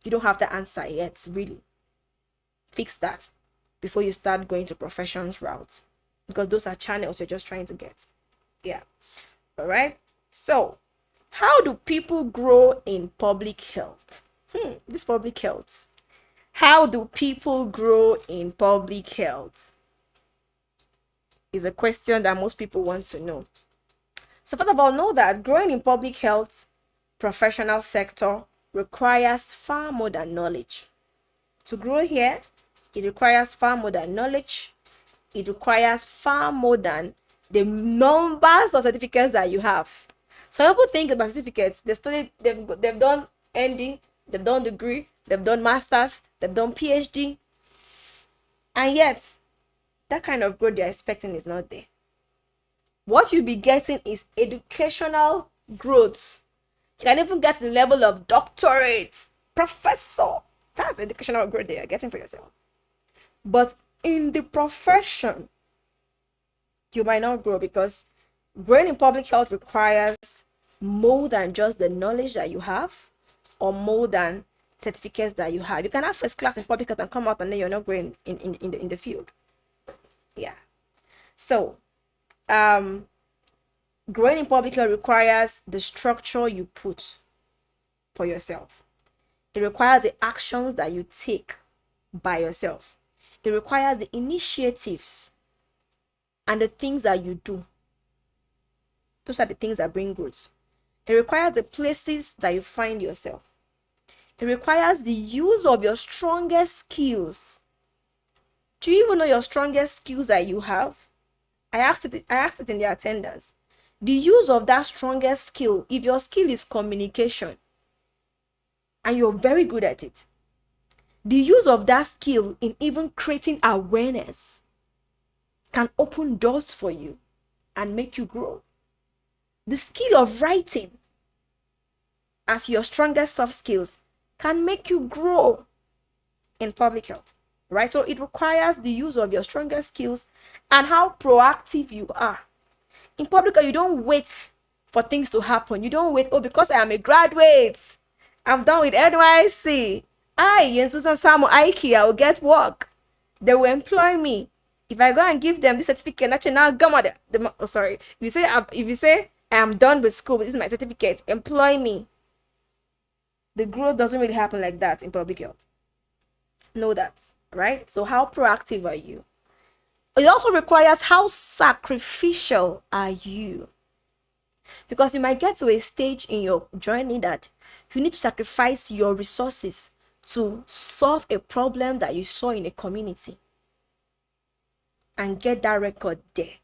You don't have the answer yet, really. Fix that before you start going to professions route, because those are channels you're just trying to get. Yeah. All right. So how do people grow in public health? This public health. How do people grow in public health? Is a question that most people want to know. So first of all, know that growing in public health professional sector requires far more than knowledge. To grow here, it requires far more than knowledge. It requires far more than the numbers of certificates that you have. Some people think about certificates. They studied, they've done ND, they've done degree, they've done masters, they've done PhD, and yet that kind of growth they're expecting is not there. What you'll be getting is educational growth. You can even get to the level of doctorate, professor. That's educational growth they are getting for yourself. But in the profession, you might not grow, because growing in public health requires more than just the knowledge that you have or more than certificates that you have. You can have first class in public health and come out and then you're not growing in the field. Yeah. So growing in public health requires the structure you put for yourself. It requires the actions that you take by yourself. It requires the initiatives and the things that you do. Those are the things that bring growth. It requires the places that you find yourself. It requires the use of your strongest skills. Do you even know your strongest skills that you have? I asked it in the attendance. The use of that strongest skill, if your skill is communication and you're very good at it, the use of that skill in even creating awareness can open doors for you and make you grow. The skill of writing as your strongest soft skills can make you grow in public health, right? So it requires the use of your strongest skills and how proactive you are. In public health, you don't wait for things to happen. You don't wait, because I am a graduate, I'm done with NYC, and Susan Samu Aiki, I will get work. They will employ me. If I go and give them this certificate, actually now if you say I am done with school, this is my certificate, employ me. The growth doesn't really happen like that in public health. Know that, right? So how proactive are you? It also requires how sacrificial are you? Because you might get to a stage in your journey that you need to sacrifice your resources to solve a problem that you saw in a community and get that record there,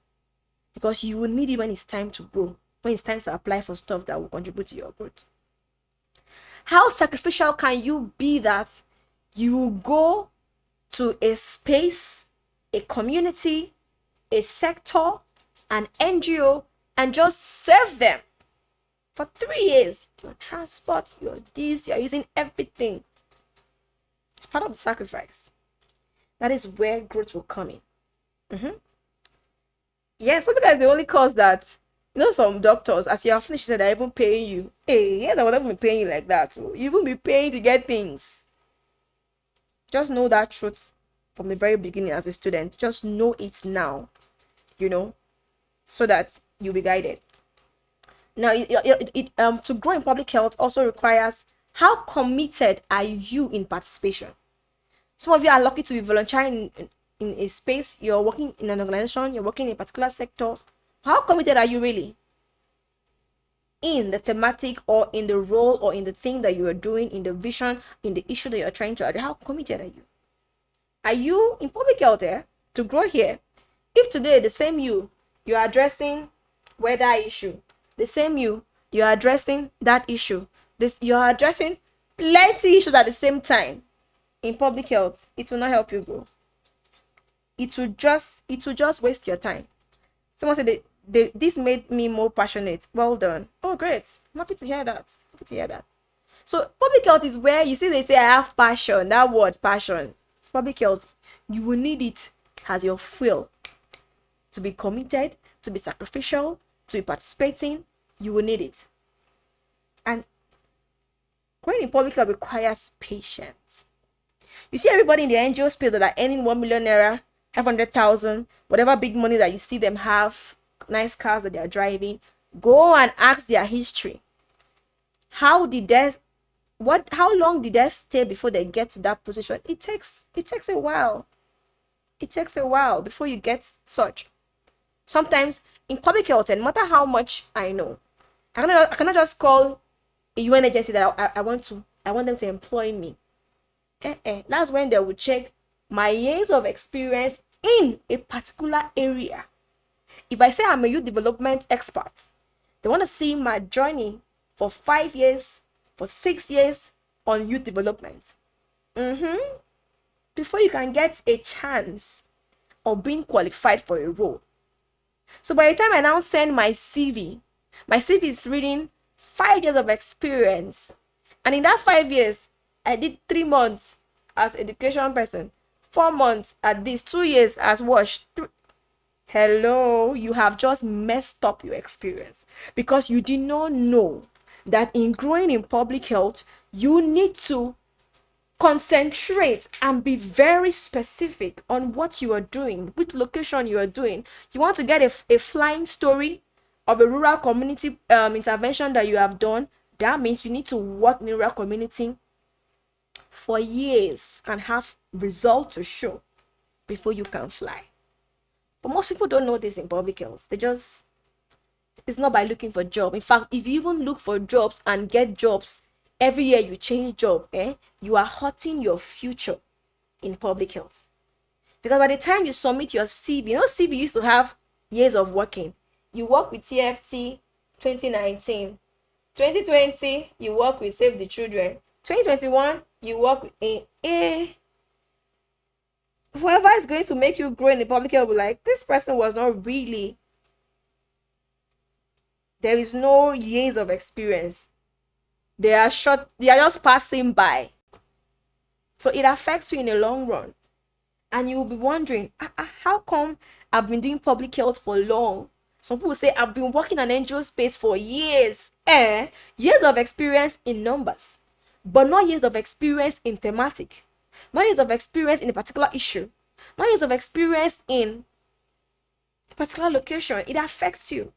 because you will need it when it's time to grow, when it's time to apply for stuff that will contribute to your growth. How sacrificial can you be that you go to a space, a community, a sector, an NGO, and just serve them for 3 years? Your transport, your this, you're using everything. It's part of the sacrifice. That is where growth will come in. Yes, public health is the only cause that, some doctors, as you have finished, said they're even paying you. Hey, yeah, they will not even be paying you like that. So you will be paying to get things. Just know that truth from the very beginning as a student. Just know it now, so that you'll be guided. Now, to grow in public health also requires, how committed are you in participation? Some of you are lucky to be volunteering in a space, you're working in an organization, you're working in a particular sector. How committed are you really in the thematic or in the role or in the thing that you are doing, in the vision, in the issue that you're trying to address? How committed are you? Are you in public health there to grow here? If today the same you're addressing weather issue, the same you're addressing that issue, you're addressing plenty issues at the same time in public health, it will not help you grow. It will just waste your time. Someone said this made me more passionate. Well done. Oh, great. I'm happy to hear that. So public health is where you see they say I have passion. That word passion. Public health, you will need it as your fuel to be committed, to be sacrificial, to be participating. You will need it. And growing in public health requires patience. You see everybody in the NGO space that are earning 1 million naira, 500,000, whatever big money that you see them have, nice cars that they are driving. Go and ask their history. How long did they stay before they get to that position? It takes a while. It takes a while before you get such. Sometimes in public health, and no matter how much I know, I cannot just call a UN agency that I want them to employ me. That's when they will check my years of experience in a particular area. If I say I'm a youth development expert, they want to see my journey for 5 years, for 6 years on youth development. Before you can get a chance of being qualified for a role. So by the time I now send my CV is reading 5 years of experience. And in that 5 years, I did 3 months as education person, 4 months at this, 2 years as wash. Hello, you have just messed up your experience because you did not know that in growing in public health, you need to concentrate and be very specific on what you are doing, which location you are doing. You want to get a flying story of a rural community intervention that you have done. That means you need to work in the rural community for years and have results to show before you can fly. But most people don't know this in public health. It's not by looking for job. In fact, if you even look for jobs and get jobs, every year you change job, you are hurting your future in public health. Because by the time you submit your CV, CV used to have years of working. You work with TFT 2019. 2020, you work with Save the Children. 2021, you work with whoever is going to make you grow in the public health will be like, this person was not really. There is no years of experience. They are just passing by. So it affects you in the long run. And you will be wondering, how come I've been doing public health for long? Some people say I've been working in an NGO space for years. Years of experience in numbers, but not years of experience in thematic. Not years of experience in a particular issue. Not years of experience in a particular location. It affects you.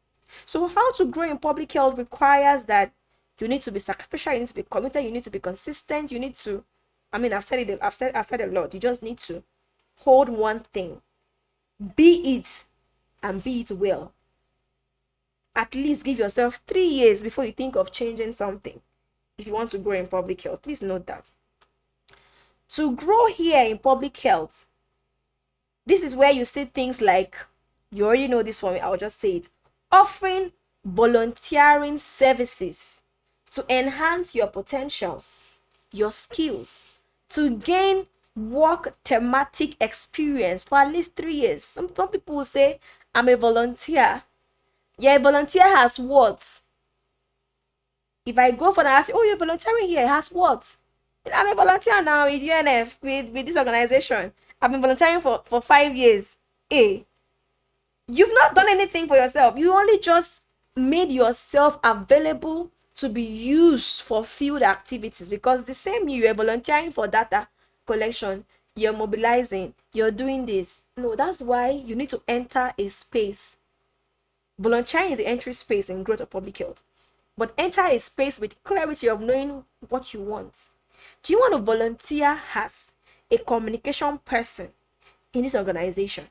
So how to grow in public health requires that you need to be sacrificial, you need to be committed, you need to be consistent, you need to, I've said a lot. You just need to hold one thing. Be it and be it well. At least give yourself 3 years before you think of changing something. If you want to grow in public health, please note that. To grow here in public health, this is where you see things like, you already know this for me, I'll just say it. Offering volunteering services to enhance your potentials, your skills, to gain work thematic experience for at least 3 years. Some people will say, I'm a volunteer. Yeah, a volunteer has what? If I go for that, I say, oh, you're volunteering here, it has what? I'm a volunteer now with UNF, with this organization. I've been volunteering for 5 years. Hey, you've not done anything for yourself. You only just made yourself available to be used for field activities, because the same you're volunteering for data collection, you're mobilizing, you're doing this. No, that's why you need to enter a space. Volunteering is the entry space in growth of public health, but enter a space with clarity of knowing what you want. Do you want to volunteer as a communication person in this organization?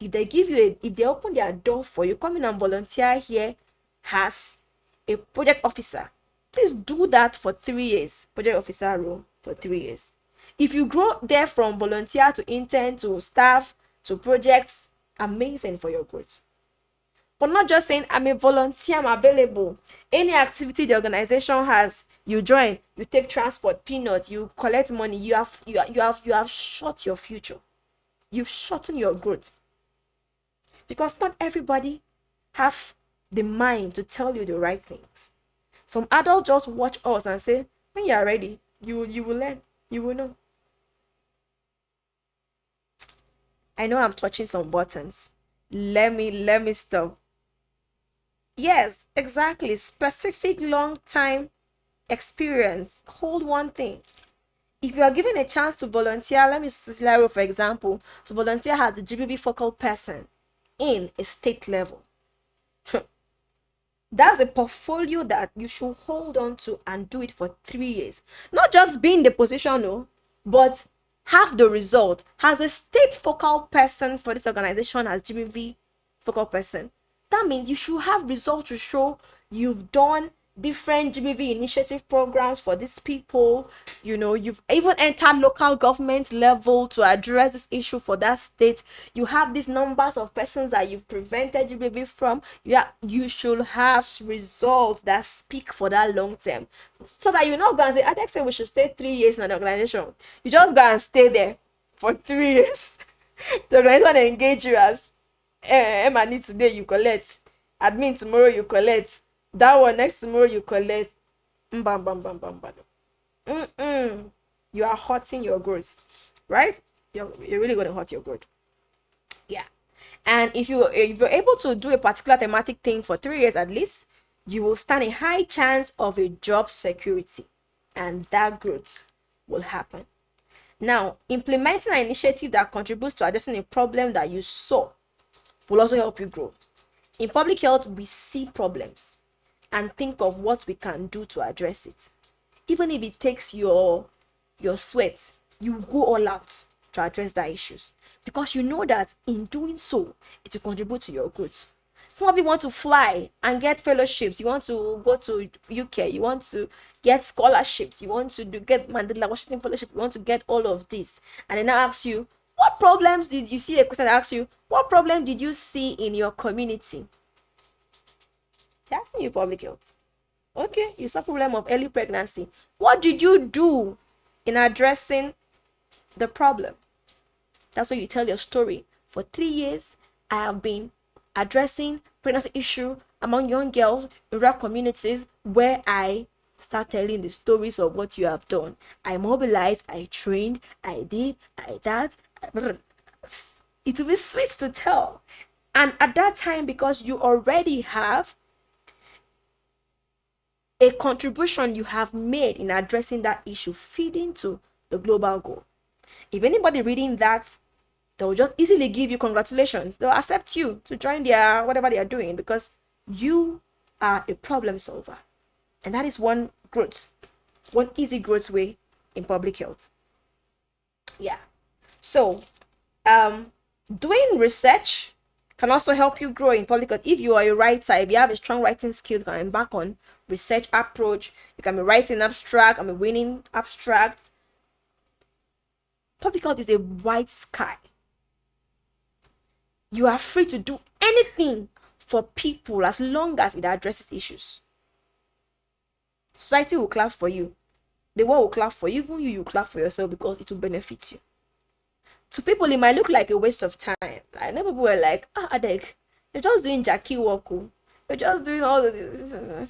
If they give you if they open their door for you, come in and volunteer here as a project officer, please do that for 3 years. Project officer role for 3 years. If you grow there from volunteer to intern to staff to projects, amazing for your growth. But not just saying I'm a volunteer, I'm available. Any activity the organization has, you join, you take transport, peanuts, you collect money, you have short your future. You've shortened your growth. Because not everybody have the mind to tell you the right things. Some adults just watch us and say, when you are ready, you will learn, you will know. I know I'm touching some buttons. Let me stop. Yes, exactly. Specific long time experience. Hold one thing. If you are given a chance to volunteer, let me scenario for example, to volunteer as the GBV focal person in a state level. That's a portfolio that you should hold on to and do it for 3 years. Not just be in the position, no, but have the result. As a state focal person for this organization, as GBV focal person, that means you should have results to show you've done different GBV initiative programs for these people. You know, you've even entered local government level to address this issue for that state. You have these numbers of persons that you've prevented GBV from. You should have results that speak for that long term, so that you're not going to say, I say we should stay 3 years in an organization. You just go and stay there for 3 years. The organization engage you as Emma need today, you collect. Admin tomorrow, you collect. That one next tomorrow, you collect. Bam, bam, bam, bam, bam. You are hurting your growth, right? You're really going to hurt your growth. Yeah. And if you're able to do a particular thematic thing for 3 years at least, you will stand a high chance of a job security, and that growth will happen. Now, implementing an initiative that contributes to addressing a problem that you saw will also help you grow. In public health, we see problems and think of what we can do to address it. Even if it takes your sweat, you go all out to address the issues, because you know that in doing so, it will contribute to your growth. Some of you want to fly and get fellowships. You want to go to UK. You want to get scholarships. You want to get Mandela Washington Fellowship. You want to get all of this. And then I ask you, what problems did you see? A question that asks you, what problem did you see in your community? They're asking you public health. Okay, you saw problem of early pregnancy. What did you do in addressing the problem? That's why you tell your story. For 3 years, I have been addressing pregnancy issue among young girls in rural communities, where I start telling the stories of what you have done. I mobilized, I trained, I did, I that. It will be sweet to tell. And at that time, because you already have a contribution you have made in addressing that issue, feeding to the global goal. If anybody reading that, they'll just easily give you congratulations. They'll accept you to join their whatever they are doing, because you are a problem solver. And that is one easy growth way in public health. Yeah. So, doing research can also help you grow in public health. If you are a writer, if you have a strong writing skill, you can embark on research approach. You can be writing abstract, I'm a winning abstract. Public health is a wide sky. You are free to do anything for people as long as it addresses issues. Society will clap for you. The world will clap for you. Even you clap for yourself, because it will benefit you. To people, it might look like a waste of time. I know people were like, Adek, you're just doing Jackie Woko. You're just doing all of this.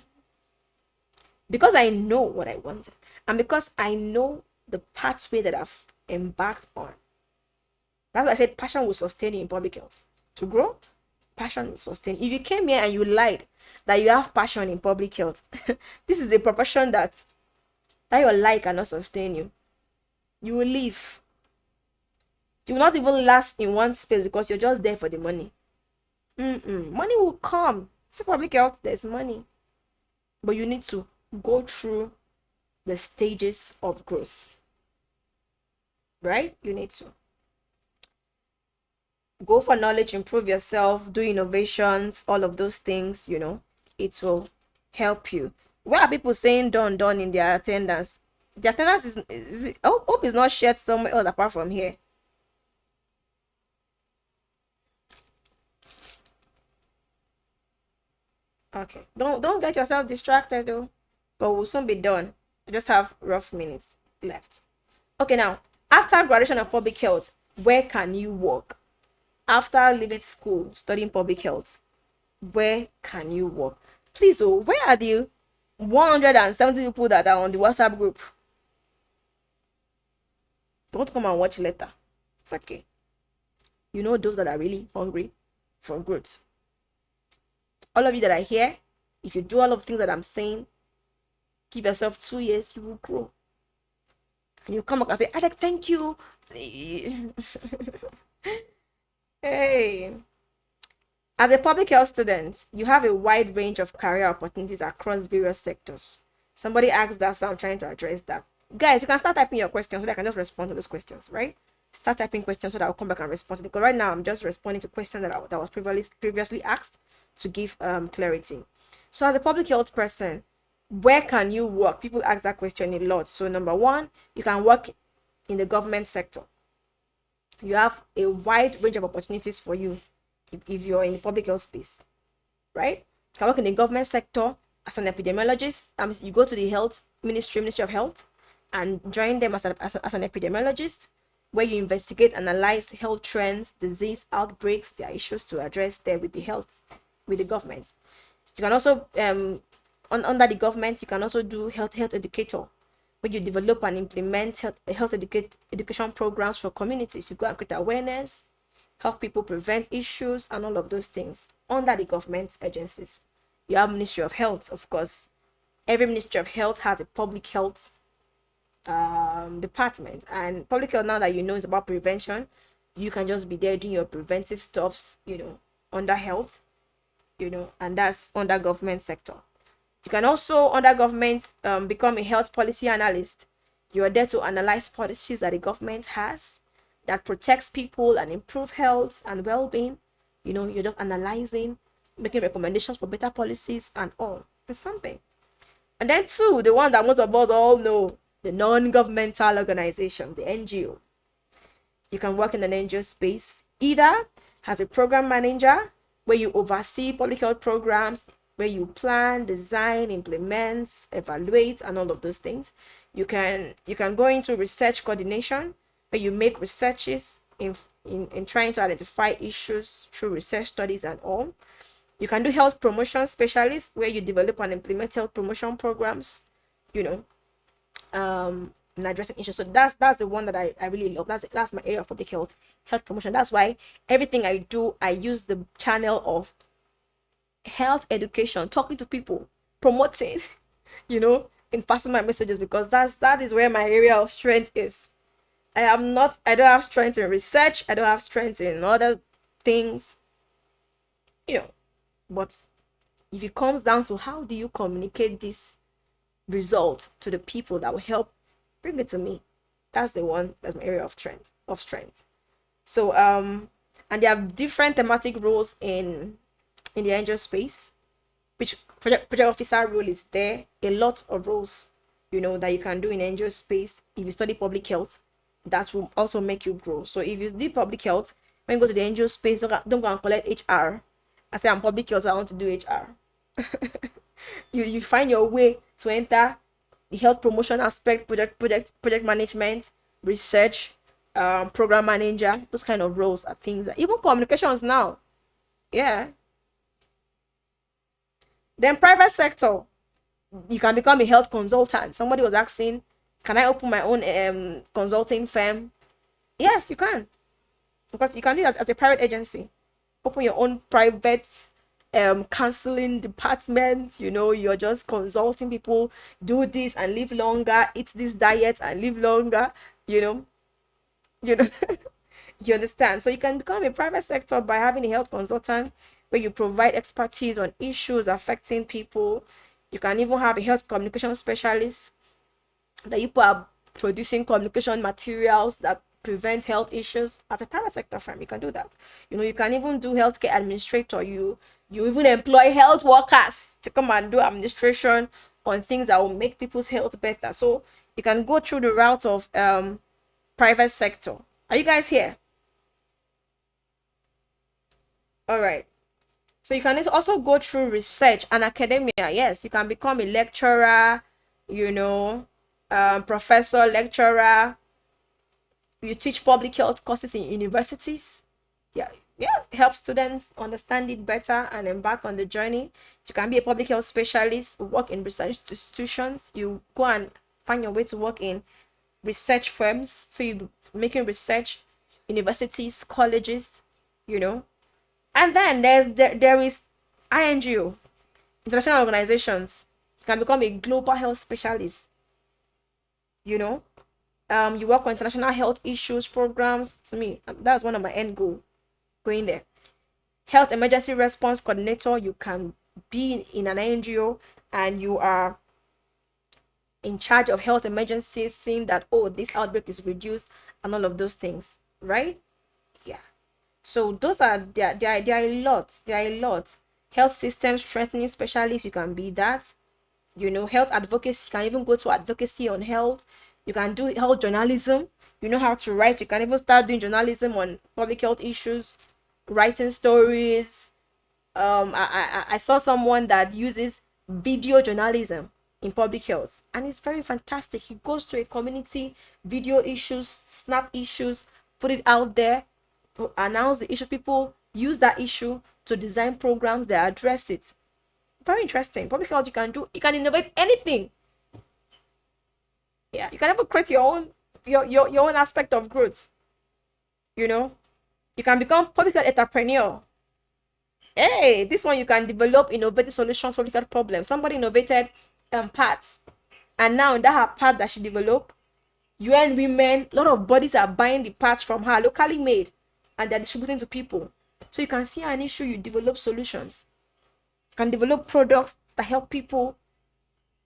Because I know what I wanted. And because I know the pathway that I've embarked on, that's why I said passion will sustain you in public health. To grow, passion will sustain. If you came here and you lied that you have passion in public health, this is a proportion that your lie cannot sustain you. You will leave. You will not even last in one space because you're just there for the money. Money will come. It's public health, there's money. But you need to go through the stages of growth. Right? You need to go for knowledge, improve yourself, do innovations, all of those things, it will help you. Where are people saying done in their attendance? The attendance is hope is not shared somewhere else apart from here. Okay, don't get yourself distracted though, but we'll soon be done. I just have rough minutes left. Okay, now after graduation of public health, where can you work? After leaving school, studying public health, where can you work? Please, where are the 170 people that are on the WhatsApp group? Don't come and watch later. It's okay. You know those that are really hungry for growth. All of you that are here, if you do all of the things that I'm saying, give yourself 2 years, you will grow. And you come back and say, Alec, thank you. Hey. As a public health student, you have a wide range of career opportunities across various sectors. Somebody asked that, so I'm trying to address that. Guys, you can start typing your questions so that I can just respond to those questions, right? Start typing questions so that I'll come back and respond to them. Because right now, I'm just responding to questions that was previously asked to give clarity. So as a public health person, where can you work? People ask that question a lot. So number one, you can work in the government sector. You have a wide range of opportunities for you if you're in the public health space, right? You can work in the government sector as an epidemiologist. You go to the health ministry of health, and join them as an epidemiologist, where you investigate, analyze health trends, disease outbreaks, their issues to address there with the government. You can also under the government, you can also do health educator, where you develop and implement health education programs for communities. You go and create awareness, help people prevent issues, and all of those things under the government agencies. You have Ministry of Health, of course. Every Ministry of Health has a public health department, and public health, now that you know, is about prevention. You can just be there doing your preventive stuffs, under health, and that's under government sector. You can also, under government, become a health policy analyst. You are there to analyze policies that the government has that protects people and improve health and well-being. You're just analyzing, making recommendations for better policies and all. It's something. And then two, the one that most of us all know, the non-governmental organization, the NGO. You can work in an NGO space, either as a program manager, where you oversee public health programs, where you plan, design, implement, evaluate, and all of those things. You can go into research coordination, where you make researches in trying to identify issues through research studies and all. You can do health promotion specialist, where you develop and implement health promotion programs, in addressing issues. So that's the one that I really love. That's my area of public health promotion. That's why everything I do, I use the channel of health education, talking to people, promoting, in passing my messages, because that is where my area of strength is. I don't have strength in research, I don't have strength in other things, but if it comes down to how do you communicate this result to the people that will help, bring it to me. That's the one. That's my area of strength. So and they have different thematic roles in the NGO space. Which project officer role is there. A lot of roles, that you can do in NGO space. If you study public health, that will also make you grow. So if you do public health, when you go to the NGO space, don't go and collect HR. I say I'm public health, so I want to do HR. you find your way to enter the health promotion aspect, project management, research, program manager. Those kind of roles are things that even communications now. Yeah. Then private sector, you can become a health consultant. Somebody was asking, Can I open my own consulting firm? Yes, you can, because you can do it as a private agency. Open your own private counseling department. You're just consulting people, do this and live longer, eat this diet and live longer. you know you know you understand? So you can become a private sector by having a health consultant, where you provide expertise on issues affecting people. You can even have a health communication specialist, that you are producing communication materials that prevent health issues. As a private sector firm, you can do that. You can even do healthcare administrator. You even employ health workers to come and do administration on things that will make people's health better. So you can go through the route of private sector. Are you guys here? All right. So you can also go through research and academia. Yes, you can become a lecturer, professor, lecturer. You teach public health courses in universities. Yeah, help students understand it better and embark on the journey. You can be a public health specialist, work in research institutions. You go and find your way to work in research firms. So you making research, universities, colleges, you know. And then there is INGO, international organizations. You can become a global health specialist. You work on international health issues programs. To me, that's one of my end goal, going there. Health emergency response coordinator. You can be in an NGO and you are in charge of health emergencies, seeing that, oh, this outbreak is reduced and all of those things, right? Yeah. So those are there are a lot. There are a lot. Health system strengthening specialist. You can be that. Health advocacy. You can even go to advocacy on health. You can do health journalism. You know how to write. You can even start doing journalism on public health issues, writing stories. I saw someone that uses video journalism in public health, and it's very fantastic. He goes to a community, video issues, snap issues, put it out there, announce the issue. People use that issue to design programs that address it. Very interesting. Public health, you can innovate anything. Yeah, you can even create your own aspect of growth. You can become public health entrepreneur. Hey, this one, you can develop innovative solutions for public health problems. Somebody innovated parts, and now that her part that she developed, UN Women, a lot of bodies are buying the parts from her, locally made, and they're distributing to people. So you can see an issue, you develop solutions. You can develop products that help people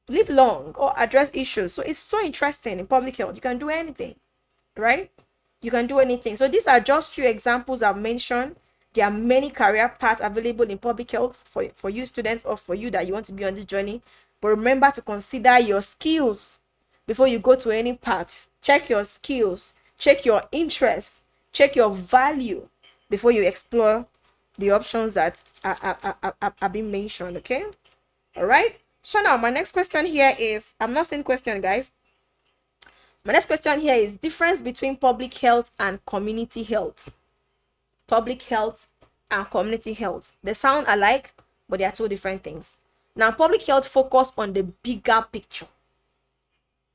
live long or address issues. So it's so interesting in public health. You can do anything, right? You can do anything. So these are just few examples I've mentioned. There are many career paths available in public health for you students, or for you that you want to be on this journey. But remember to consider your skills before you go to any path. Check your skills, check your interests, check your value before you explore the options that are being mentioned. Okay, all right. So now my next question here is, I'm not saying question, guys. My next question here is difference between public health and community health. Public health and community health. They sound alike, but they are two different things. Now, public health focus on the bigger picture,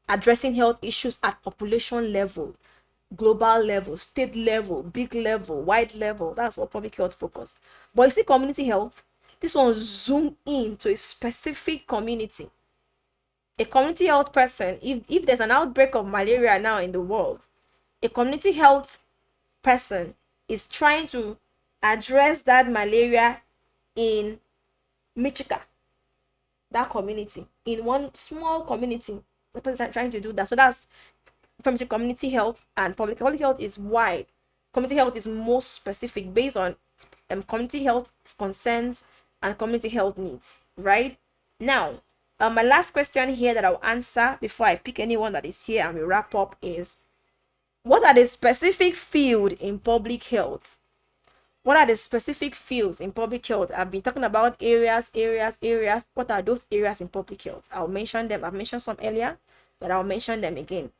addressing health issues at population level, global level, state level, big level, wide level. That's what public health focus. But you see, community health, this one zoom in to a specific community. A community health person, if there's an outbreak of malaria now in the world, a community health person is trying to address that malaria in Michika, that community, in one small community. The person trying to do that. So that's from the community health. And public health is wide. Community health is more specific, based on community health concerns and community health needs, right? Now, my last question here that I'll answer before I pick anyone that is here and we wrap up is, what are the specific fields in public health? What are the specific fields in public health? I've been talking about areas. What are those areas in public health? I'll mention them. I've mentioned some earlier, but I'll mention them again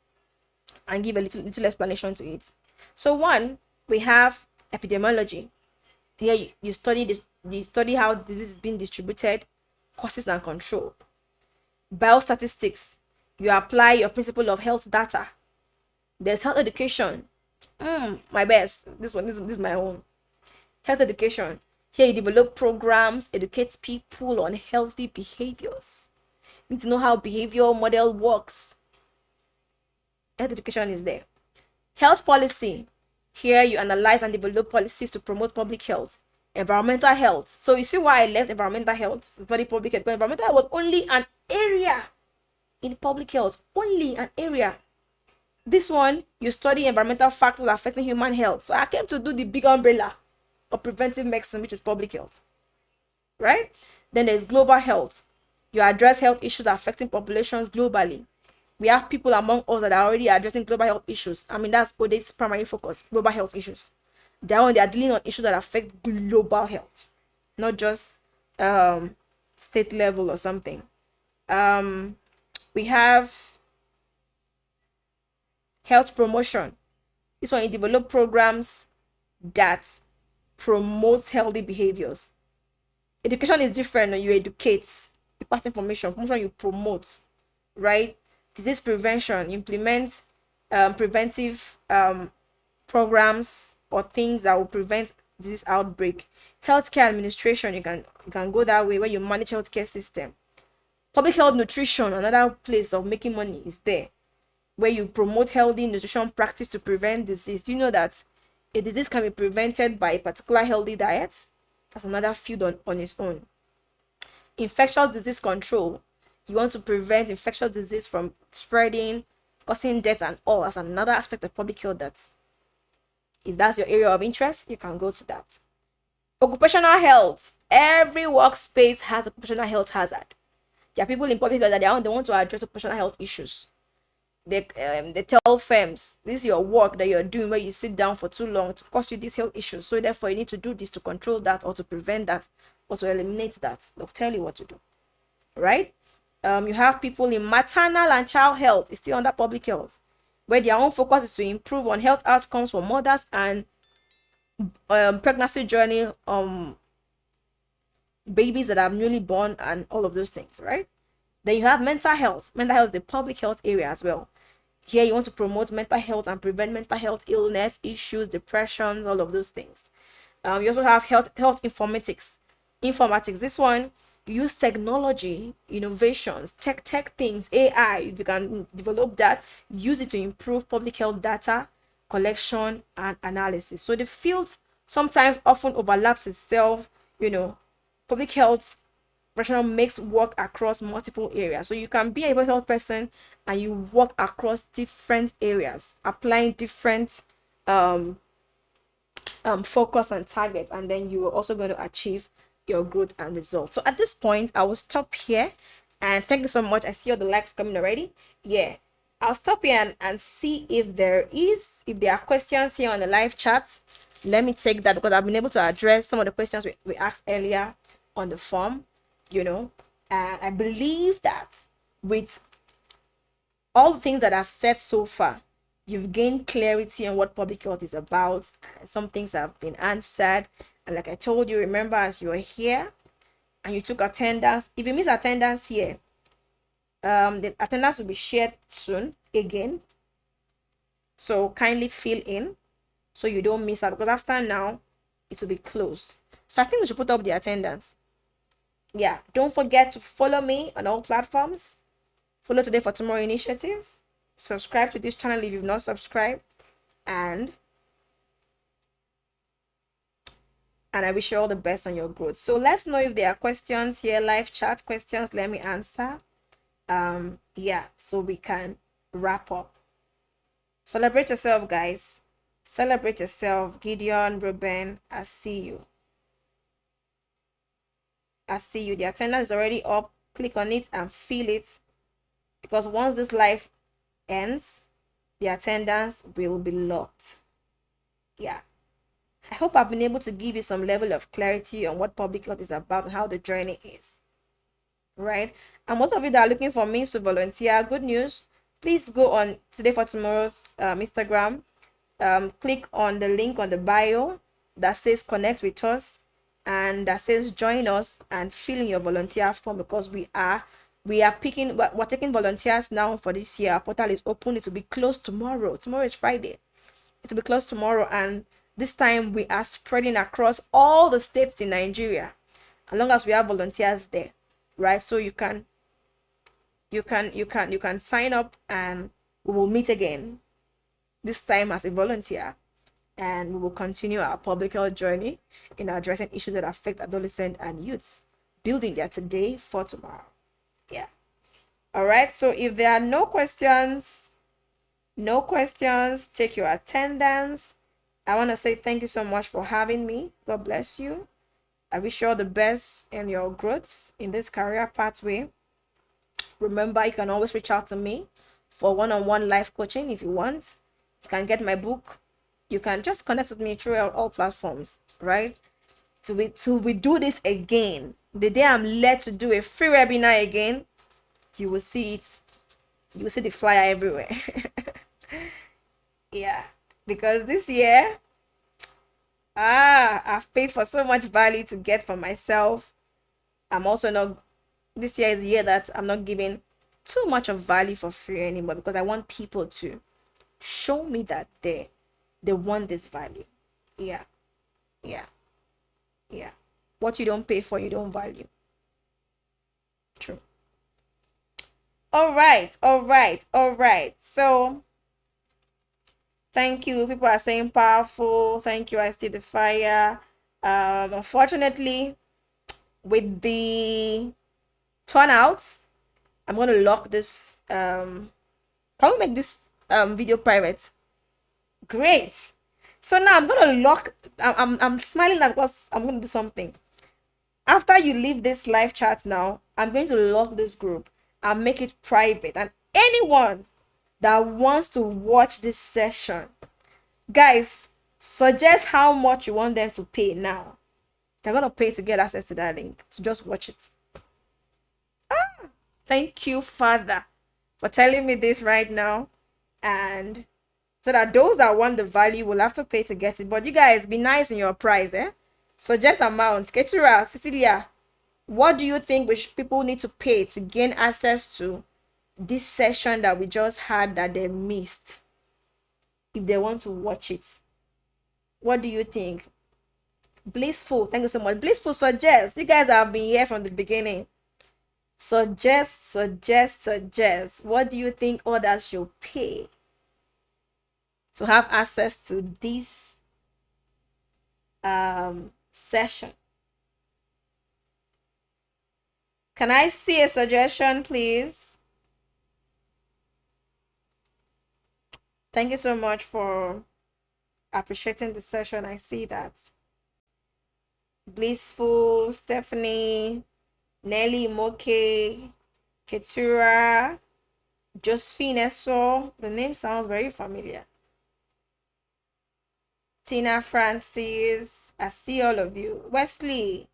and give a little explanation to it. So one, we have epidemiology. Here you study this. You study how disease is being distributed, causes and control. Biostatistics. You apply your principle of health data. There's health education. My best. This is my own. Health education. Here you develop programs, educates people on healthy behaviors. You need to know how behavioral model works. Health education is there. Health policy. Here you analyze and develop policies to promote public health. Environmental health. So you see why I left environmental health to study public health. Because environmental health was only an area in public health. Only an area. This one, you study environmental factors affecting human health. So I came to do the big umbrella of preventive medicine, which is public health. Right? Then there's global health. You address health issues affecting populations globally. We have people among us that are already addressing global health issues. I mean, that's ODA's primary focus, global health issues. They are dealing on issues that affect global health, not just state level or something. We have health promotion. This one, you develop programs that promote healthy behaviors. Education is different. You educate, you pass information. Promotion, you promote, right? Disease prevention, implement preventive programs or things that will prevent disease outbreak. Healthcare administration, you can go that way where you manage healthcare system. Public health nutrition, another place of making money is there, where you promote healthy nutrition practice to prevent disease. Do you know that a disease can be prevented by a particular healthy diet? That's another field on its own. Infectious disease control. You want to prevent infectious disease from spreading, causing death and all. That's another aspect of public health that, if that's your area of interest, you can go to that. Occupational health. Every workspace has occupational health hazard. There are people in public health that they want to address occupational health issues. They tell firms, this is your work that you're doing where you sit down for too long to cause you these health issues. So therefore, you need to do this to control that or to prevent that or to eliminate that. They'll tell you what to do. Right? You have people in maternal and child health. It's still under public health, where their own focus is to improve on health outcomes for mothers and pregnancy journey, babies that are newly born and all of those things, right? Then you have mental health. Mental health is the public health area as well. Here you want to promote mental health and prevent mental health illness, issues, depression, all of those things. You also have health informatics. This one, you use technology, innovations, tech things, AI. You can develop that, use it to improve public health data collection and analysis. So the fields sometimes often overlaps itself. Public health professional makes work across multiple areas. So you can be a public health person and you work across different areas, applying different focus and targets, and then you are also going to achieve your growth and results. So at this point, I will stop here, and thank you so much. I see all the likes coming already. Yeah, I'll stop here and see if there are questions here on the live chat. Let me take that, because I've been able to address some of the questions we asked earlier on the form. And I believe that with all the things that I've said so far, you've gained clarity on what public health is about, and some things have been answered. And like I told you, remember, as you are here and you took attendance, if you miss attendance here, the attendance will be shared soon again. So kindly fill in so you don't miss out, because after now it will be closed. So I think we should put up the attendance. Yeah, don't forget to follow me on all platforms. Follow Today for Tomorrow initiatives. Subscribe to this channel if you've not subscribed, and I wish you all the best on your growth. So let's know if there are questions here, live chat questions. Let me answer. Yeah, so we can wrap up. Celebrate yourself, guys. Celebrate yourself. Gideon, Ruben, I see you. The attendance is already up. Click on it and feel it, because once this live ends, the attendance will be locked. Yeah, I hope I've been able to give you some level of clarity on what public health is about and how the journey is, right? And most of you that are looking for means to volunteer, good news, please go on Today for Tomorrow's Instagram, click on the link on the bio that says connect with us and that says join us, and fill in your volunteer form, because we are we're taking volunteers now for this year. Our portal is open. It will be closed tomorrow. Tomorrow is Friday. It will be closed tomorrow, and this time we are spreading across all the states in Nigeria, as long as we have volunteers there, right? So you can sign up, and we will meet again, this time as a volunteer, and we will continue our public health journey in addressing issues that affect adolescents and youths, building their today for tomorrow. Yeah. All right. So if there are no questions, take your attendance. I want to say thank you so much for having me. God bless you. I wish you all the best in your growth in this career pathway. Remember, you can always reach out to me for one-on-one life coaching if you want. You can get my book. You can just connect with me through all platforms, right? Till we do this again. The day I'm led to do a free webinar again, you will see it. You will see the flyer everywhere. Yeah, because this year, I've paid for so much value to get for myself. I'm also not, this year is the year that I'm not giving too much of value for free anymore, because I want people to show me that they want this value. Yeah, yeah, yeah. What you don't pay for, you don't value. True. All right, all right, all right. So thank you. People are saying powerful. Thank you. I see the fire. Unfortunately, with the turnouts, I'm gonna lock this. Can we make this video private? Great. So now I'm gonna lock. I'm smiling because I'm gonna do something. After you leave this live chat now, I'm going to lock this group and make it private. And anyone that wants to watch this session, guys, suggest how much you want them to pay now. They're gonna pay to get access to that link to just watch it. Thank you, Father, for telling me this right now. And so that those that want the value will have to pay to get it. But you guys, be nice in your price, eh? Suggest amount. Ketura, Cecilia, what do you think people need to pay to gain access to this session that we just had that they missed, if they want to watch it? What do you think? Blissful, thank you so much. Blissful, suggest. You guys have been here from the beginning. Suggest. What do you think others should pay to have access to this session? Can I see a suggestion, please? Thank you so much for appreciating the session. I see that. Blissful, Stephanie, Nelly Moke, Ketura, Josephine Eso. The name sounds very familiar. Tina Francis, I see all of you. Wesley,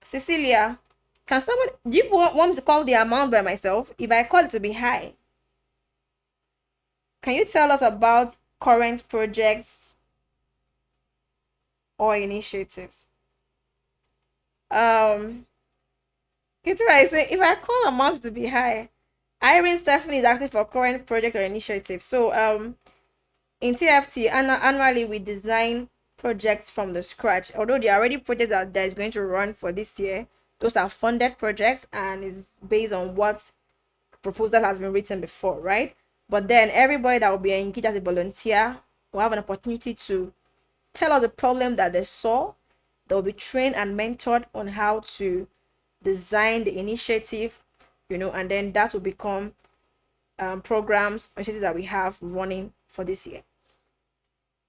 Cecilia, can somebody, do you want me to call the amount by myself? If I call it to be high, can you tell us about current projects or initiatives? Ketura is saying, if I call amounts to be high, Irene Stephanie is asking for current project or initiative. So in TFT, annually we design projects from the scratch. Although there are already projects that is going to run for this year, those are funded projects and is based on what proposal has been written before, right? But then everybody that will be engaged as a volunteer will have an opportunity to tell us the problem that they saw. They'll be trained and mentored on how to design the initiative, and then that will become programs, initiatives that we have running for this year.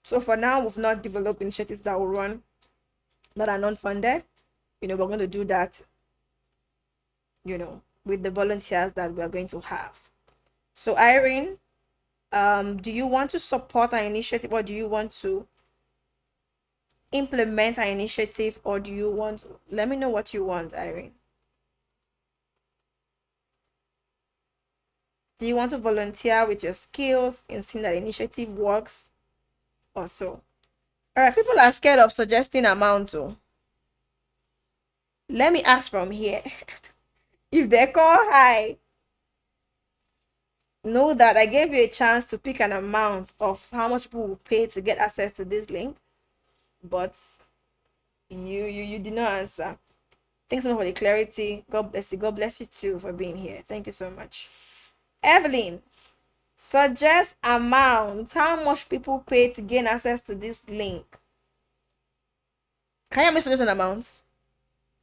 So for now, we've not developed initiatives that will run that are non-funded. We're going to do that, with the volunteers that we are going to have. So Irene, do you want to support our initiative, or do you want to implement our initiative, or do you want to, let me know what you want, Irene. Do you want to volunteer with your skills in seeing that initiative works or so? All right, people are scared of suggesting amount too. Let me ask from here. If they call high, know that I gave you a chance to pick an amount of how much people will pay to get access to this link, but you did not answer. Thanks so much for the clarity. God bless you. God bless you too for being here. Thank you so much. Evelyn, suggest amount. How much people pay to gain access to this link? Can you suggest an amount?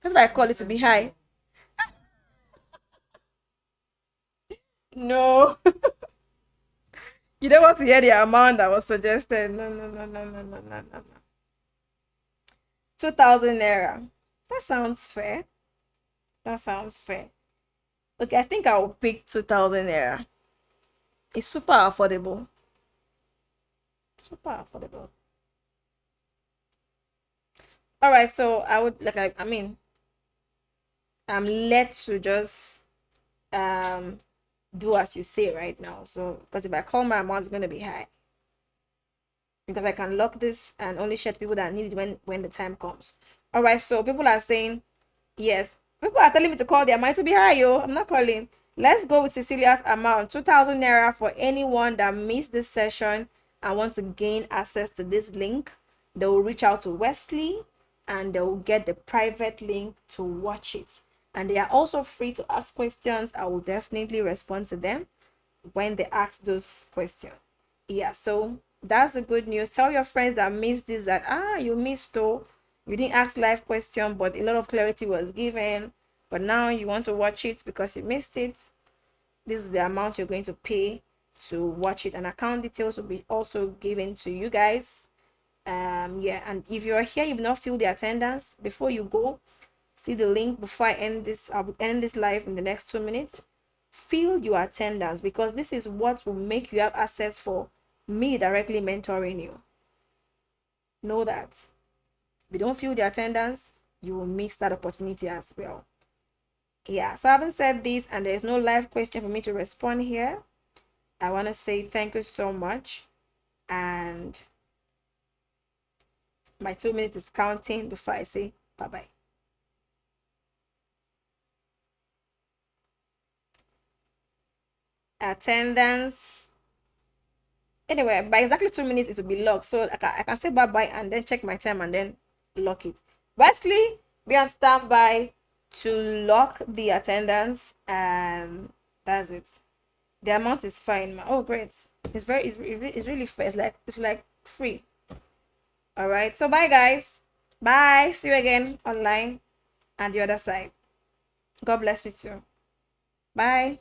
That's why I call it to be high. No. You don't want to hear the amount that was suggested. No, no, no, no, no, no, no, no. 2,000 naira. That sounds fair. That sounds fair. Okay, I think I will pick 2,000 naira. It's super affordable. Super affordable. All right, so I would like I mean I'm led to just do as you say right now. So because if I call my amount, it's gonna be high. Because I can lock this and only share to people that need it when the time comes. All right, so people are saying yes. People are telling me to call their amount to be high, yo. I'm not calling. Let's go with Cecilia's amount, 2,000 naira for anyone that missed this session and wants to gain access to this link. They will reach out to Wesley and they will get the private link to watch it. And they are also free to ask questions. I will definitely respond to them when they ask those questions. Yeah, so that's the good news. Tell your friends that missed this that you missed though. You didn't ask live question, but a lot of clarity was given. But now you want to watch it because you missed it. This is the amount you're going to pay to watch it, and account details will be also given to you guys. Yeah, and if you're here, you've not filled the attendance before you go, see the link before I end this. I'll end this live in the next 2 minutes. Fill your attendance because this is what will make you have access for me directly mentoring you. Know that if you don't fill the attendance, you will miss that opportunity as well. Yeah, so having said this, and there's no live question for me to respond here, I want to say thank you so much, and my 2 minutes is counting before I say bye-bye. Attendance. Anyway, by exactly 2 minutes, it will be locked. So I can say bye-bye and then check my time and then lock it. Wesley, be on standby to lock the attendance, and that's it. The amount is fine. Oh, great. It's really fair. It's like free. All right. So bye, guys. Bye. See you again online and the other side. God bless you too. Bye.